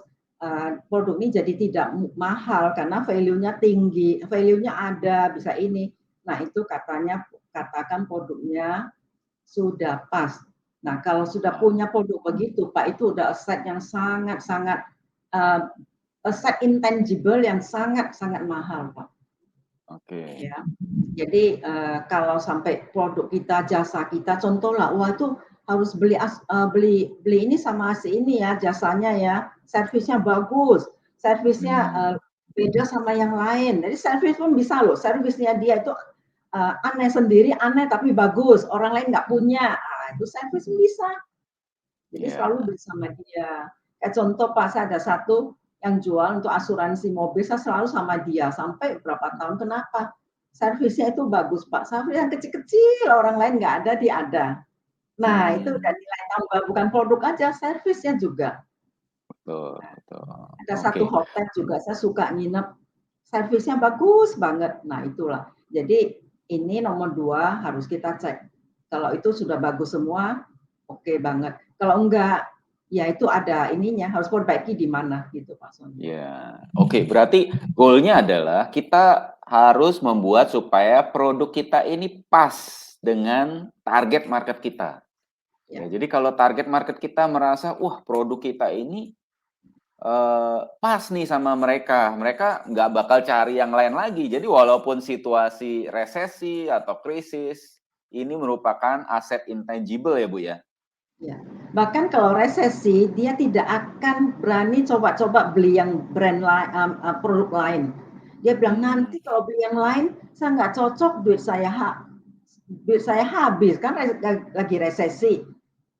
produk ini jadi tidak mahal karena value-nya tinggi, value-nya ada, bisa ini. Nah itu katakan produknya sudah pas. Nah kalau sudah punya produk begitu Pak, itu udah aset yang sangat-sangat aset intangible yang sangat-sangat mahal Pak. Ya. Jadi kalau sampai produk kita, jasa kita, contoh lah, wah itu harus beli ini sama si ini ya, jasanya ya, servisnya bagus, servisnya beda sama yang lain. Jadi servis pun bisa loh, servisnya dia itu aneh sendiri, aneh tapi bagus, orang lain nggak punya, itu servis bisa. Jadi selalu beli sama dia. Kayak contoh Pak, saya ada satu yang jual untuk asuransi mobil, saya selalu sama dia sampai berapa tahun. Kenapa? Servisnya itu bagus Pak. Servis yang kecil-kecil orang lain nggak ada, dia ada. Nah itu udah nilai tambah, bukan produk aja, servisnya juga. Betul. Ada satu hotel juga saya suka nginep, servisnya bagus banget. Nah itulah. Jadi ini nomor 2 harus kita cek. Kalau itu sudah bagus semua, oke banget. Kalau enggak, ya itu ada ininya, harus perbaiki di mana gitu Pak Sony. Ya, oke. Berarti goalnya adalah kita harus membuat supaya produk kita ini pas dengan target market kita. Ya, jadi kalau target market kita merasa, wah produk kita ini pas nih sama mereka nggak bakal cari yang lain lagi. Jadi walaupun situasi resesi atau krisis, ini merupakan aset intangible ya Bu ya? Ya, bahkan kalau resesi dia tidak akan berani coba-coba beli yang brand lain, produk lain. Dia bilang nanti kalau beli yang lain saya nggak cocok, duit saya habis kan lagi resesi.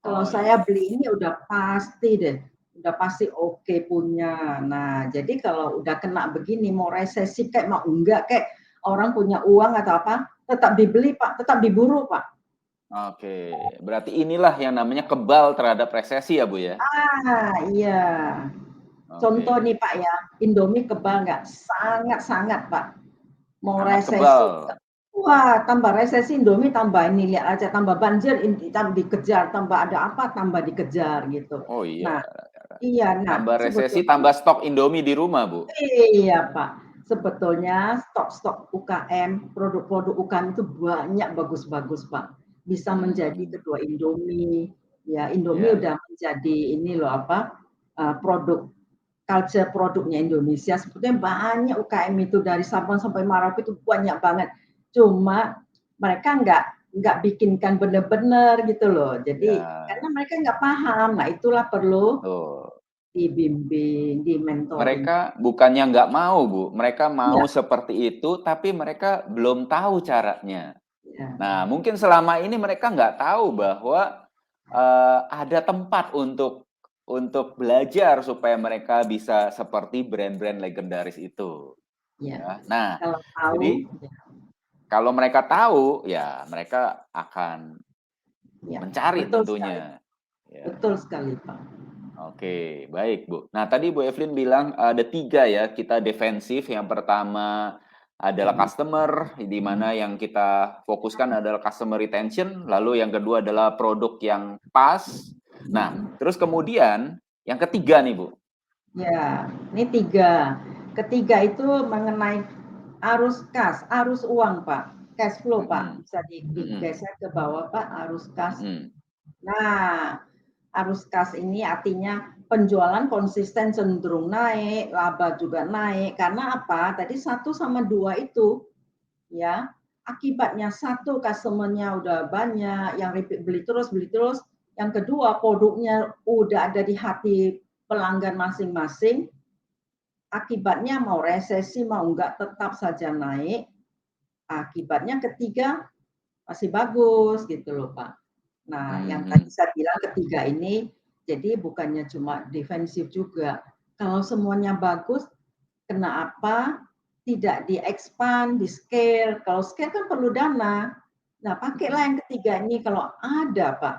Kalau saya beli ini udah pasti deh, udah pasti oke punya. Nah jadi kalau udah kena begini mau resesi kayak mau enggak kayak orang punya uang atau apa tetap dibeli Pak, tetap diburu Pak. Oke, berarti inilah yang namanya kebal terhadap resesi ya Bu ya? Iya. Contoh nih Pak ya, Indomie kebal nggak? Sangat-sangat Pak. Mau Sangat resesi, kebal. wah tambah resesi Indomie tambah ini, lihat aja tambah banjir, tambah dikejar, tambah ada apa tambah dikejar gitu. Oh iya. Nah, iya, nah Tambah resesi, sebetulnya tambah stok Indomie di rumah Bu? iya Pak. Sebetulnya stok-stok UKM, produk-produk UKM itu banyak bagus-bagus Pak. Bisa menjadi kedua Indomie. Ya, Indomie udah menjadi ini loh apa? Produk culture produknya Indonesia. Sebetulnya banyak UKM itu dari Sabang sampai Merauke itu banyak banget. Cuma mereka nggak bikinkan benar-benar gitu loh. Jadi karena mereka nggak paham. Nah itulah perlu dibimbing, di-mentoring. Mereka bukannya nggak mau, Bu. Mereka mau Iya. seperti itu, tapi mereka belum tahu caranya. Ya. Nah, mungkin selama ini mereka nggak tahu bahwa ada tempat untuk belajar supaya mereka bisa seperti brand-brand legendaris itu. Ya. Nah, Kalau tahu, jadi ya. kalau mereka tahu, ya mereka akan Ya. mencari Betul sekali. tentunya. Ya. Betul sekali, Pak. Oke, baik Bu. Nah tadi Bu Evelyn bilang ada 3 ya, kita defensif. Yang pertama adalah customer, di mana yang kita fokuskan adalah customer retention. Lalu yang kedua adalah produk yang pas. Nah, terus kemudian yang ketiga nih Bu. Ya, ini 3. Ketiga itu mengenai arus kas, arus uang Pak. Cash flow Pak, bisa digeser ke bawah Pak, arus kas. Nah, arus kas ini artinya penjualan konsisten cenderung naik, laba juga naik. Karena apa? Tadi 1 sama 2 itu, ya. Akibatnya 1 customer-nya udah banyak, yang repeat beli terus. Yang kedua, produknya udah ada di hati pelanggan masing-masing. Akibatnya mau resesi mau enggak tetap saja naik. Akibatnya ketiga masih bagus gitu loh Pak. Nah, yang tadi saya bilang ketiga ini, jadi bukannya cuma defensif juga. Kalau semuanya bagus, kenapa tidak di-expand, di-scale? Kalau scale kan perlu dana. Nah, pakailah yang ketiga ini kalau ada, Pak.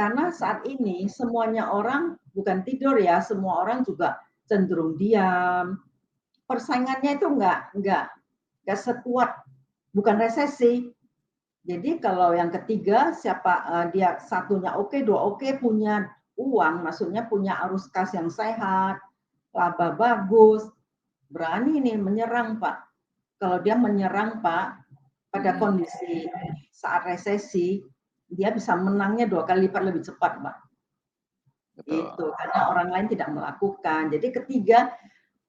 Karena saat ini semuanya orang bukan tidur ya, semua orang juga cenderung diam. Persaingannya itu nggak sekuat, bukan resesi. Jadi kalau yang ketiga siapa dia satunya oke, dua oke, punya uang, maksudnya punya arus kas yang sehat, laba bagus, berani nih menyerang Pak. Kalau dia menyerang Pak, pada kondisi saat resesi, dia bisa menangnya 2 kali lipat lebih cepat Pak. Betul. Itu, karena orang lain tidak melakukan. Jadi ketiga,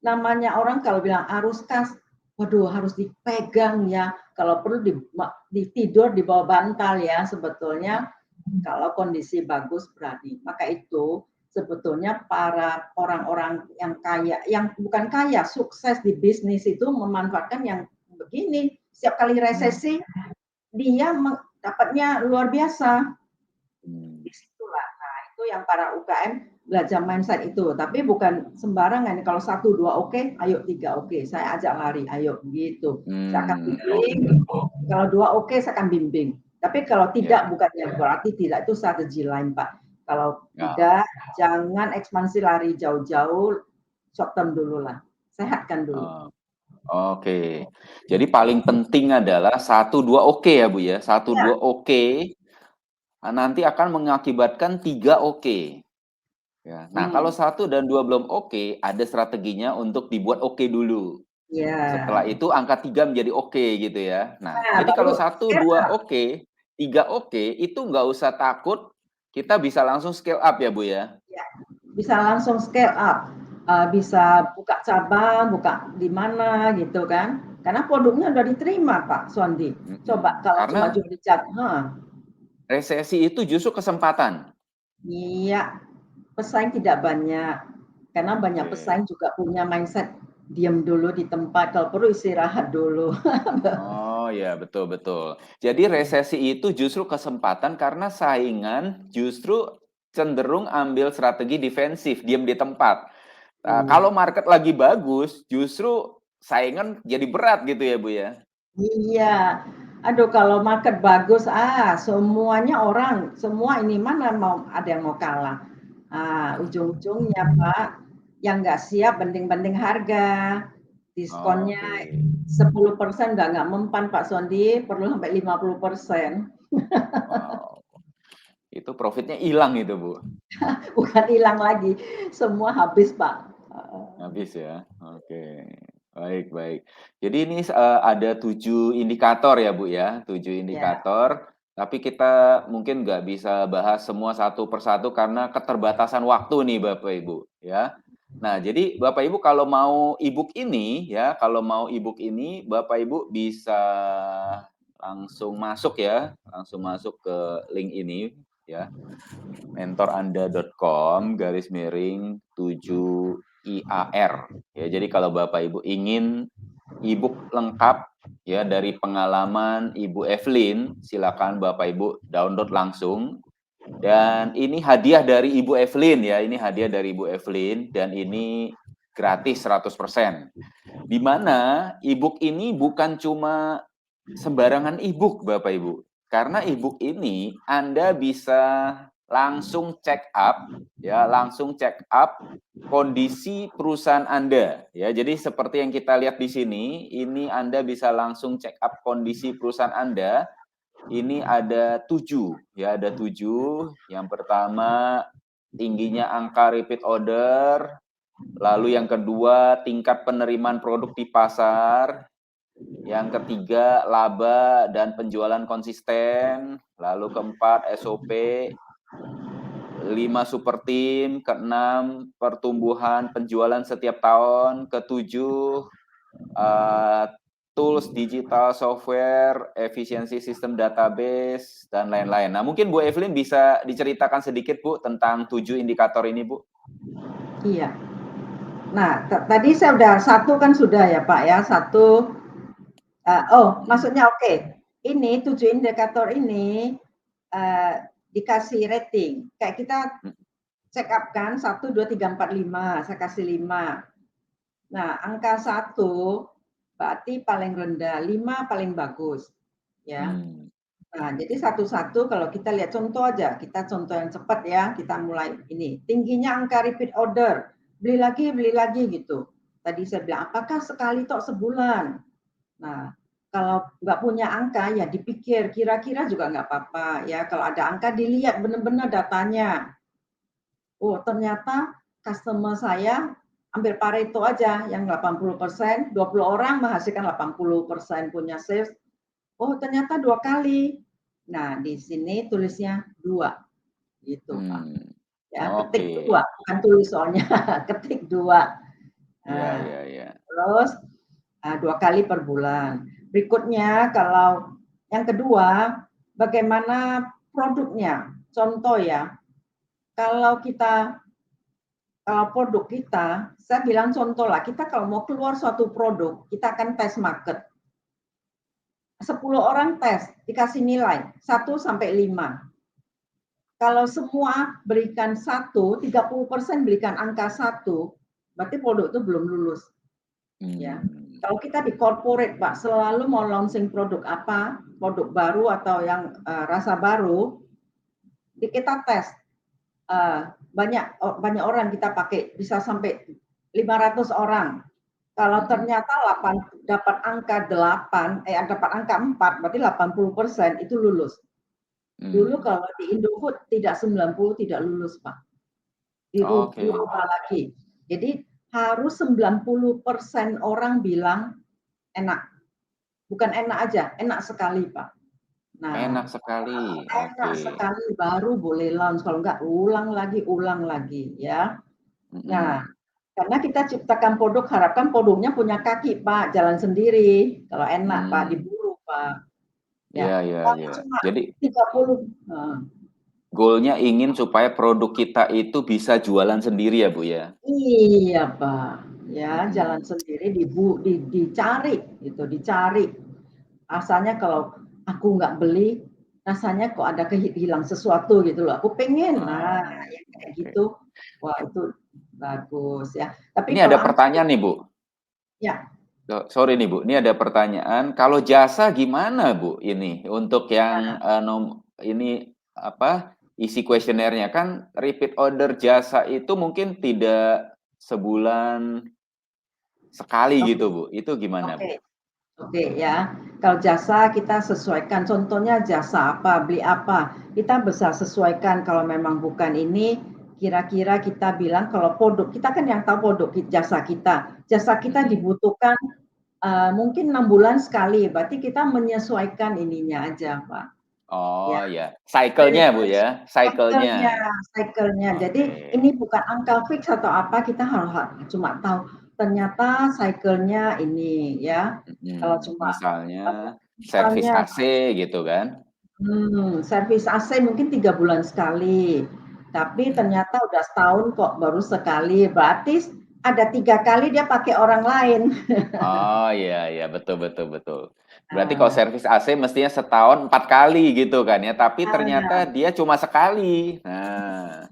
namanya orang kalau bilang arus kas, waduh harus dipegang ya, kalau perlu tidur di bawah bantal ya sebetulnya kalau kondisi bagus berani. Maka itu sebetulnya para orang-orang yang kaya, yang bukan kaya, sukses di bisnis itu memanfaatkan yang begini. Setiap kali resesi, dia dapatnya luar biasa. Disitulah. Nah, itu yang para UKM belajar mindset itu. Tapi bukan sembarangan. Kalau 1, 2 oke, ayo 3 oke. Saya ajak lari, ayo gitu. Saya akan bimbing. Kalau 2 oke, saya akan bimbing. Tapi kalau tidak, bukan yang berarti tidak, itu strategi lain, Pak. Kalau tidak, jangan ekspansi lari jauh-jauh, short term dulu lah. Sehatkan dulu. Oke. Jadi paling penting adalah 1, 2 oke ya Bu ya. 1, 2 oke nanti akan mengakibatkan 3 oke. Ya. Nah, kalau 1 dan 2 belum oke, ada strateginya untuk dibuat oke dulu. Setelah Ya. itu angka 3 menjadi oke gitu ya. Nah, Nah, jadi kalau baru 1, scale 2 up. oke, 3 oke, itu nggak usah takut, kita bisa langsung scale up ya Bu ya? Ya, bisa langsung scale up. Bisa buka cabang, buka di mana gitu kan. Karena produknya udah diterima Pak Sondi. Coba kalau cuma Karena jual di cat, resesi itu justru kesempatan. iya, pesaing tidak banyak. Karena banyak Oke. pesaing juga punya mindset diam dulu di tempat, kalau perlu istirahat dulu. Oh ya, betul betul. Jadi resesi itu justru kesempatan karena saingan justru cenderung ambil strategi defensif, diam di tempat. Iya. Kalau market lagi bagus, justru saingan jadi berat gitu ya, Bu ya? Iya. Aduh kalau market bagus, semuanya orang, semua ini mana mau ada yang mau kalah. Ujung-ujungnya Pak, yang nggak siap banding-banding harga, diskonnya Oke. 10% nggak mempan Pak Sondi, perlu sampai 50%. Wow, itu profitnya hilang itu, Bu? Bukan hilang lagi, semua habis Pak. Habis ya? Oke. Baik baik. Jadi ini, ada 7 indikator ya, Bu, ya? 7 Ya, indikator, tapi kita mungkin nggak bisa bahas semua satu persatu karena keterbatasan waktu nih, Bapak Ibu, ya. Nah, jadi Bapak Ibu kalau mau e-book ini ya, kalau mau e-book ini Bapak Ibu bisa langsung masuk ya, langsung masuk ke link ini ya, mentoranda.com/7IAR. Ya, jadi kalau Bapak Ibu ingin e-book lengkap ya dari pengalaman Ibu Evelyn, silakan Bapak Ibu download langsung. Dan ini hadiah dari Ibu Evelyn ya, ini hadiah dari Ibu Evelyn dan ini gratis 100%. Di mana e-book ini bukan cuma sembarangan e-book Bapak Ibu. Karena e-book ini Anda bisa langsung check up ya, langsung check up kondisi perusahaan Anda ya. Jadi seperti yang kita lihat di sini, ini Anda bisa langsung check up kondisi perusahaan Anda. Ini ada 7 ya, ada 7. Yang pertama tingginya angka repeat order, lalu yang kedua tingkat penerimaan produk di pasar, yang ketiga, laba dan penjualan konsisten. Lalu keempat, SOP. 5, super team. Keenam, pertumbuhan penjualan setiap tahun. Ketujuh, tools digital software, efisiensi sistem database, dan lain-lain. Nah, mungkin Bu Evelyn bisa diceritakan sedikit, Bu, tentang 7 indikator ini, Bu. iya. Nah, tadi saya udah satu kan sudah ya Pak ya, satu. Maksudnya oke. Ini 7 indikator ini dikasih rating. Kayak kita check up kan 1, 2, 3, 4, 5. Saya kasih 5. Nah, angka 1 berarti paling rendah, 5 paling bagus. Ya. Nah, jadi satu-satu kalau kita lihat contoh aja, kita contoh yang cepat ya, kita mulai ini. Tingginya angka repeat order, beli lagi gitu. Tadi saya bilang, apakah sekali tok sebulan? Nah, kalau nggak punya angka ya dipikir, kira-kira juga nggak apa-apa ya. Kalau ada angka dilihat benar-benar datanya. Oh, ternyata customer saya hampir Pareto aja yang 80%, 20 orang menghasilkan 80% punya sales. Oh, ternyata 2 kali. Nah, di sini tulisnya 2 gitu, Pak. Hmm, Ya, oke. ketik 2, bukan tulis soalnya, ketik 2. Ya, Nah, ya, ya. terus 2 kali per bulan. Berikutnya kalau yang kedua, bagaimana produknya? Contoh ya, kalau kalau produk kita, saya bilang contoh lah, kita kalau mau keluar suatu produk, kita akan tes market. 10 orang tes, dikasih nilai 1 sampai 5. Kalau semua berikan 1, 30% berikan angka 1, berarti produk itu belum lulus. Ya. Hmm. Kalau kita di corporate, Pak, selalu mau launching produk apa, produk baru atau yang rasa baru, kita tes. Banyak orang kita pakai, bisa sampai 500 orang. Kalau ternyata dapat angka 8, dapat angka 4, berarti 80% itu lulus. Dulu Hmm. kalau di Indofood tidak 90 tidak lulus, Pak. Oke. Dirubah lagi. Jadi harus 90% orang bilang enak. Bukan enak aja, enak sekali, Pak. Nah, Enak sekali. enak Oke. sekali baru boleh launch. Kalau enggak ulang lagi ya. Nah, Mm-mm. karena kita ciptakan produk, harapkan produknya punya kaki, Pak, jalan sendiri. Kalau enak, Pak, Hmm. diburu, Pak. Ya, Ya, ya, tapi ya. cuma Jadi 30. goalnya ingin supaya produk kita itu bisa jualan sendiri ya, Bu ya. Iya, Pak. Ya, jalan Mm-mm. sendiri dicari gitu, dicari. Asalnya kalau aku nggak beli, rasanya kok ada hilang sesuatu gitu loh. Aku pengen. Nah, Ah, yang kayak oke. gitu. Wah, itu bagus ya. Tapi Ini kalau ada pertanyaan nih, Bu. ya, Sorry nih, Bu. Ini ada pertanyaan. Kalau jasa gimana, Bu? Ini untuk yang ini apa? Isi kuesionernya kan repeat order jasa itu mungkin tidak sebulan sekali oke, gitu, Bu. Itu gimana, oke. Bu? Oke ya, kalau jasa kita sesuaikan, contohnya jasa apa, beli apa, kita bisa sesuaikan kalau memang bukan ini, kira-kira kita bilang kalau produk, kita kan yang tahu produk jasa kita Mm-mm. dibutuhkan mungkin 6 bulan sekali, berarti kita menyesuaikan ininya aja Pak. Ya, Oh ya, cycle-nya Bu ya, cycle-nya. cycle-nya. Jadi Oke. ini bukan angka fix atau apa, kita harus cuma tahu ternyata cycle-nya ini ya. Kalau cuma Misalnya servis misalnya AC gitu kan? servis AC mungkin 3 bulan sekali, tapi Mm. ternyata udah setahun kok baru sekali, berarti ada 3 kali dia pakai orang lain. Oh iya iya betul betul betul. Berarti kalau Nah, servis AC mestinya setahun 4 kali gitu kan ya, tapi ternyata nah, dia cuma sekali. Nah,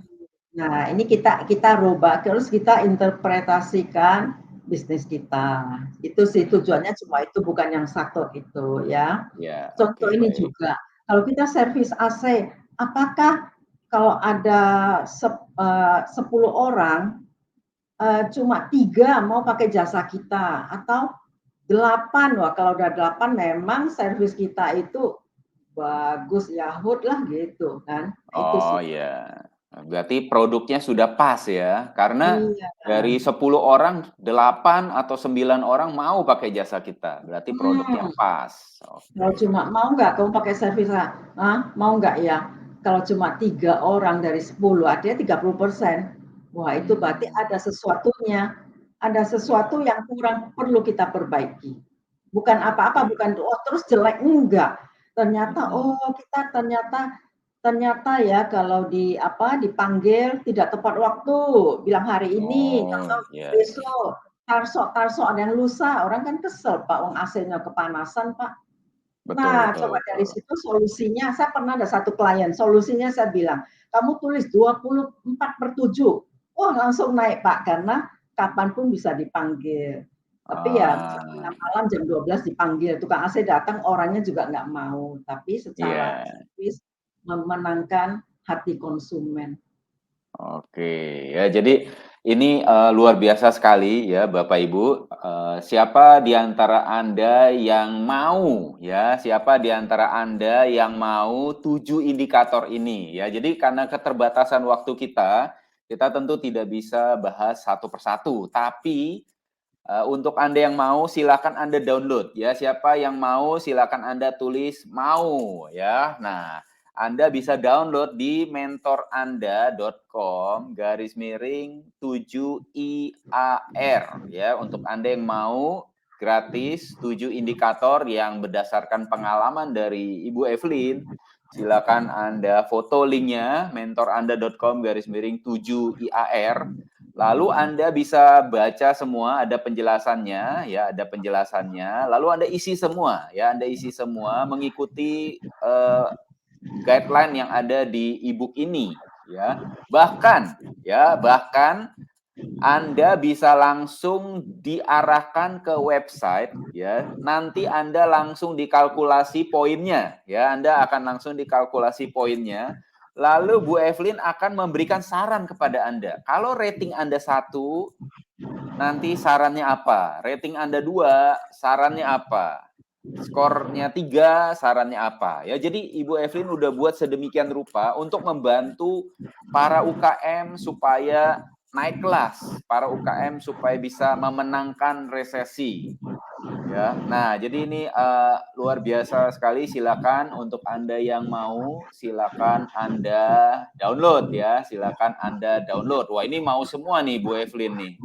nah, ini kita rubah terus kita interpretasikan bisnis kita. Itu sih tujuannya cuma itu bukan yang satu itu ya. ya oke Contoh ini baik. juga, kalau kita servis AC, apakah kalau ada 10 orang cuma 3 mau pakai jasa kita atau 8? Wah, kalau udah 8 memang servis kita itu bagus Yahut lah gitu kan. Nah, itu Oh sih. ya, berarti produknya sudah pas ya, karena Iya. dari 10 orang, 8 atau 9 orang mau pakai jasa kita, berarti produknya Hmm. pas. Kalau Oke. cuma mau nggak kamu pakai servis, mau nggak ya? Kalau cuma 3 orang dari 10, artinya 30%. Wah, itu berarti Hmm, ada sesuatu ya. yang kurang perlu kita perbaiki. Bukan apa-apa, Oke. bukan oh terus jelek enggak. Ternyata Mm-mm. oh kita ternyata ternyata ya kalau dipanggil tidak tepat waktu, bilang hari ini, Oh, tahu ya, ya. besok, tarsok ada yang lusa, orang kan kesel Pak, wong AC-nya kepanasan Pak. Betul, Nah, betul, coba dari betul. situ solusinya, saya pernah ada satu klien, solusinya saya bilang, kamu tulis 24/7. Wah, langsung naik Pak, karena kapanpun bisa dipanggil. Tapi ya Ah, tengah malam jam 12 dipanggil, tukang AC datang orangnya juga nggak mau, tapi secara iya. service memenangkan hati konsumen. Oke, ya jadi ini luar biasa sekali ya Bapak Ibu. Siapa di antara Anda yang mau ya, siapa di antara Anda yang mau 7 indikator ini ya. Jadi karena keterbatasan waktu kita tentu tidak bisa bahas satu persatu, tapi untuk Anda yang mau silakan Anda download ya. Siapa yang mau silakan Anda tulis mau ya. Nah, Anda bisa download di mentoranda.com garis miring 7IAR ya. Untuk Anda yang mau gratis 7 indikator yang berdasarkan pengalaman dari Ibu Evelyn, silakan Anda foto linknya mentoranda.com garis miring 7IAR. Lalu Anda bisa baca semua, ada penjelasannya, ya, ada penjelasannya. Lalu Anda isi semua, ya, Anda isi semua mengikuti guideline yang ada di e-book ini, ya. Bahkan Anda bisa langsung diarahkan ke website, ya. Nanti Anda langsung dikalkulasi poinnya, ya. Anda akan langsung dikalkulasi poinnya. Lalu Bu Evelyn akan memberikan saran kepada Anda. Kalau rating Anda 1, nanti sarannya apa? Rating Anda 2, sarannya apa? Skornya 3, sarannya apa? Ya, jadi Ibu Evelyn udah buat sedemikian rupa untuk membantu para UKM supaya naik kelas, para UKM supaya bisa memenangkan resesi. Ya, nah jadi ini luar biasa sekali. Silakan untuk Anda yang mau, silakan Anda download ya. Silakan Anda download. Wah ini mau semua nih Bu Evelyn nih.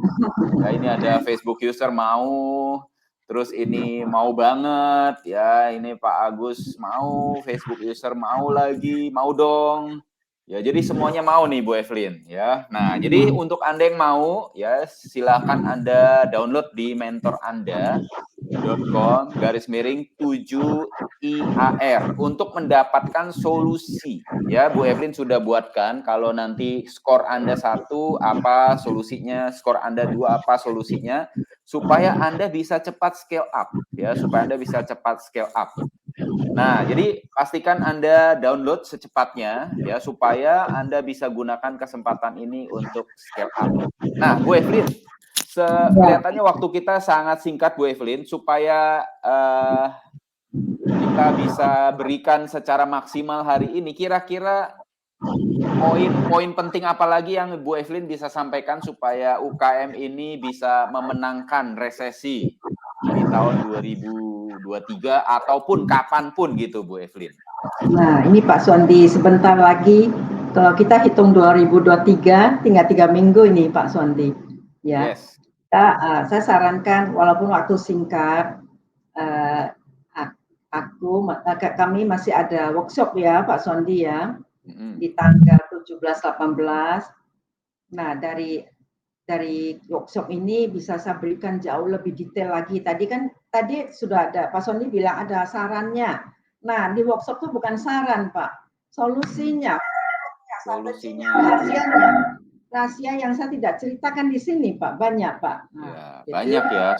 Ya ini ada Facebook user mau, terus ini mau banget ya. Ini Pak Agus mau, Facebook user mau lagi, mau dong. Ya, jadi semuanya mau nih Bu Evelyn ya. Nah, jadi untuk Anda yang mau ya silakan Anda download di mentoranda.com garis miring 7IAR untuk mendapatkan solusi. Ya, Bu Evelyn sudah buatkan kalau nanti skor Anda 1 apa solusinya, skor Anda 2 apa solusinya supaya Anda bisa cepat scale up ya, supaya Anda bisa cepat scale up. Nah, jadi pastikan Anda download secepatnya ya supaya Anda bisa gunakan kesempatan ini untuk scale up. Nah, Bu Evelyn, Ya. kelihatannya waktu kita sangat singkat Bu Evelyn supaya kita bisa berikan secara maksimal hari ini. Kira-kira poin penting apa lagi yang Bu Evelyn bisa sampaikan supaya UKM ini bisa memenangkan resesi di tahun 2023 ataupun kapanpun gitu Bu Evelyn. Nah, ini Pak Suwandi, sebentar lagi kalau kita hitung 2023, tinggal 3 minggu ini Pak Suwandi. Ya, Yes. saya sarankan walaupun waktu singkat, kami masih ada workshop ya Pak Suwandi ya, di tanggal 17-18. Nah, dari workshop ini bisa saya berikan jauh lebih detail lagi. Tadi sudah ada Pak Sony bilang ada sarannya. Nah, di workshop itu bukan saran, Pak. Solusinya, Solusinya. rahasia yang saya tidak ceritakan di sini, Pak. Banyak, Pak. Nah, Ya, gitu. banyak ya.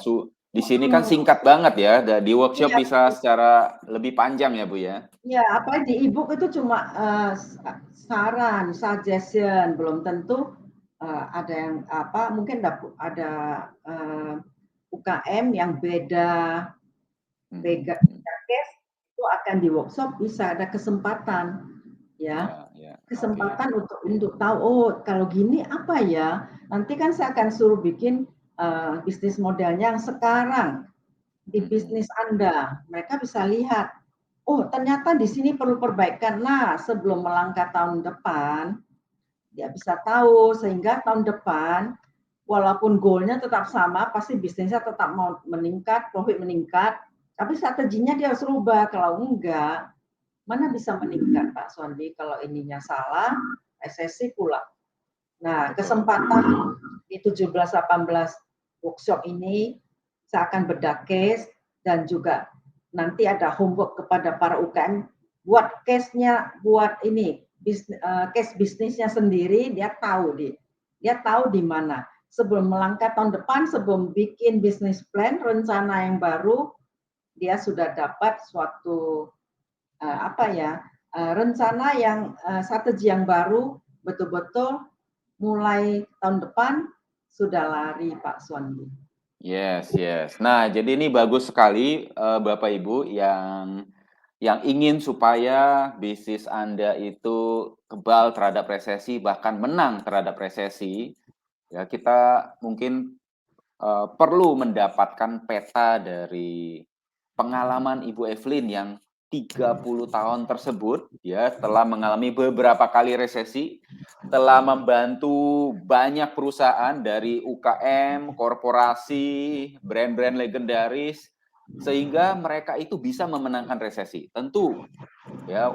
Di sini kan singkat banget ya. Di workshop Iya. bisa secara lebih panjang ya, Bu ya. Ya, apa di e-book itu cuma saran, suggestion, belum tentu ada yang apa mungkin ada UKM yang beda case itu akan di workshop bisa ada kesempatan ya. Kesempatan untuk tahu oh kalau gini apa ya. Nanti kan saya akan suruh bikin bisnis modelnya yang sekarang di bisnis Anda. Mereka bisa lihat oh ternyata di sini perlu perbaikan. Nah sebelum melangkah tahun depan dia bisa tahu sehingga tahun depan walaupun goalnya tetap sama pasti bisnisnya tetap mau meningkat, profit meningkat, tapi strateginya dia harus rubah. Kalau enggak mana bisa meningkat Pak Sondi kalau ininya salah, resesi pula. Nah, kesempatan di 17-18 workshop ini saya akan bedah case dan juga nanti ada homework kepada para UKM buat case-nya, buat ini case bisnisnya sendiri, dia tahu di mana. sebelum melangkah tahun depan, sebelum bikin bisnis plan, rencana yang baru, dia sudah dapat suatu rencana yang strategi yang baru, betul-betul mulai tahun depan sudah lari Pak Suwandi. Yes, yes. Nah, jadi ini bagus sekali Bapak Ibu yang ingin supaya bisnis Anda itu kebal terhadap resesi, bahkan menang terhadap resesi. Ya, kita mungkin perlu mendapatkan peta dari pengalaman Ibu Evelyn yang 30 tahun tersebut, ya, telah mengalami beberapa kali resesi, telah membantu banyak perusahaan dari UKM, korporasi, brand-brand legendaris, sehingga mereka itu bisa memenangkan resesi. Tentu, ya,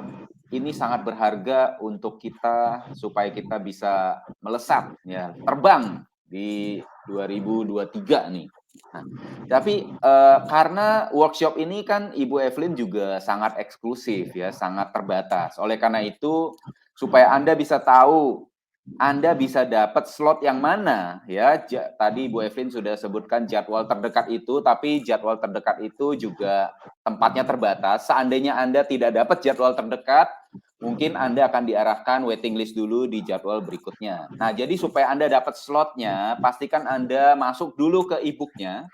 ini sangat berharga untuk kita supaya kita bisa melesat, ya, terbang di 2023 nih. Nah, tapi karena workshop ini kan Ibu Evelyn juga sangat eksklusif, ya, sangat terbatas. Oleh karena itu, supaya Anda bisa tahu Anda bisa dapat slot yang mana, ya. Tadi Bu Evelyn sudah sebutkan jadwal terdekat itu, tapi jadwal terdekat itu juga tempatnya terbatas. Seandainya Anda tidak dapat jadwal terdekat, mungkin Anda akan diarahkan waiting list dulu di jadwal berikutnya. Nah, jadi supaya Anda dapat slotnya, pastikan Anda masuk dulu ke e-booknya,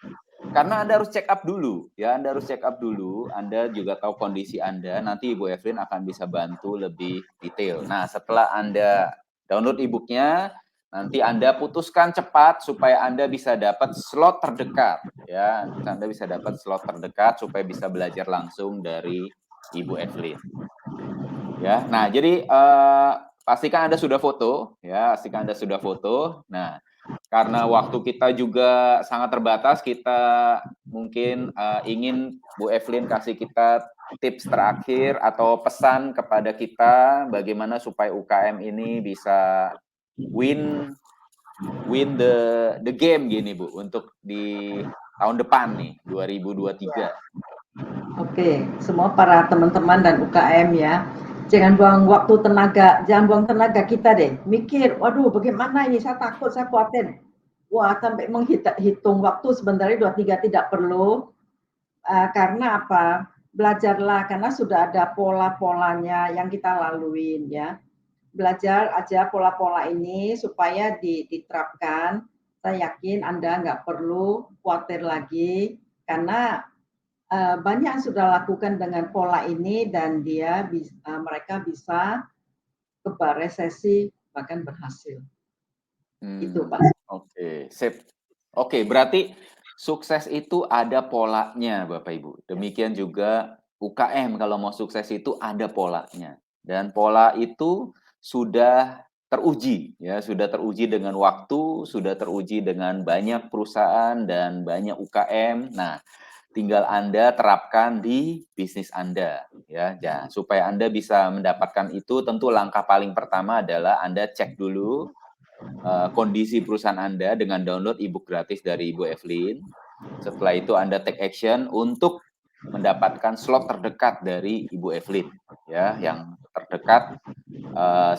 karena Anda harus check up dulu, ya. Anda harus check up dulu. Anda juga tahu kondisi Anda. Nanti Ibu Evelyn akan bisa bantu lebih detail. Nah, setelah Anda download e-booknya, nanti Anda putuskan cepat supaya Anda bisa dapat slot terdekat, ya. Anda bisa dapat slot terdekat supaya bisa belajar langsung dari Ibu Evelyn. Ya, nah jadi pastikan Anda sudah foto, ya. Pastikan Anda sudah foto. Nah, karena waktu kita juga sangat terbatas, kita mungkin ingin Bu Evelyn kasih kita tips terakhir atau pesan kepada kita bagaimana supaya UKM ini bisa win the game gini Bu untuk di tahun depan nih 2023. Oke, semua para teman-teman dan UKM ya, jangan buang waktu tenaga, jangan buang tenaga kita deh. Mikir, waduh bagaimana ini, saya takut, saya khawatir. Wah, sampai menghitung waktu sebenarnya 2-3 tidak perlu. Karena apa? Belajarlah, karena sudah ada pola-polanya yang kita laluin ya. Belajar aja pola-pola ini supaya diterapkan. Saya yakin Anda nggak perlu khawatir lagi, karena banyak yang sudah lakukan dengan pola ini dan mereka bisa kebal resesi bahkan berhasil. Itu Pak. Oke, sip. Oke, berarti sukses itu ada polanya, Bapak Ibu. Demikian juga UKM kalau mau sukses itu ada polanya. Dan pola itu sudah teruji, ya, sudah teruji dengan waktu, sudah teruji dengan banyak perusahaan dan banyak UKM. Nah, tinggal Anda terapkan di bisnis Anda, ya. Supaya Anda bisa mendapatkan itu, tentu langkah paling pertama adalah Anda cek dulu kondisi perusahaan Anda dengan download e-book gratis dari Ibu Evelyn. Setelah itu Anda take action untuk mendapatkan slot terdekat dari Ibu Evelyn, ya. Yang terdekat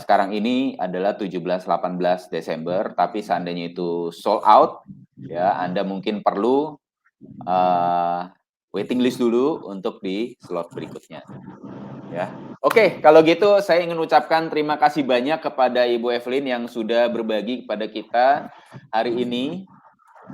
sekarang ini adalah 17-18 Desember, tapi seandainya itu sold out, ya, Anda mungkin perlu waiting list dulu untuk di slot berikutnya, ya. Oke, kalau gitu saya ingin ucapkan terima kasih banyak kepada Ibu Evelyn yang sudah berbagi kepada kita hari ini.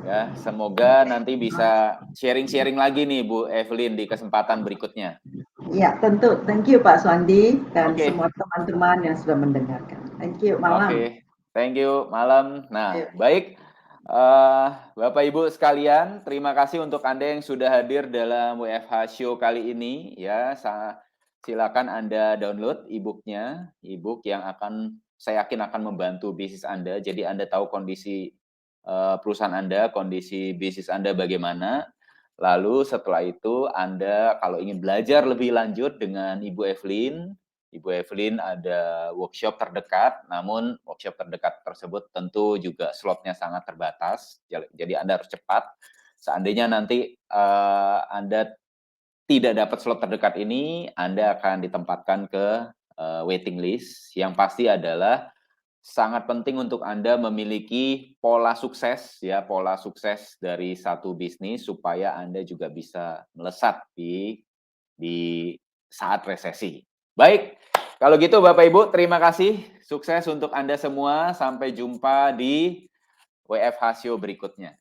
Ya, semoga nanti bisa sharing-sharing lagi nih Bu Evelyn di kesempatan berikutnya. Ya, tentu. Thank you Pak Swandi dan Oke, semua teman-teman yang sudah mendengarkan. Thank you. Malam. oke. Thank you, malam. Nah, Ayo. baik. Bapak Ibu sekalian, terima kasih untuk Anda yang sudah hadir dalam WFH Show kali ini. Ya, silakan Anda download e-booknya, e-book yang saya yakin akan membantu bisnis Anda. Jadi Anda tahu kondisi perusahaan Anda, kondisi bisnis Anda bagaimana. Lalu setelah itu Anda kalau ingin belajar lebih lanjut dengan Ibu Evelyn ada workshop terdekat, namun workshop terdekat tersebut tentu juga slotnya sangat terbatas, jadi Anda harus cepat. Seandainya nanti Anda tidak dapat slot terdekat ini, Anda akan ditempatkan ke waiting list, yang pasti adalah sangat penting untuk Anda memiliki pola sukses ya, pola sukses dari satu bisnis supaya Anda juga bisa melesat di saat resesi. Baik, kalau gitu Bapak Ibu terima kasih, sukses untuk Anda semua, sampai jumpa di WFH Show berikutnya.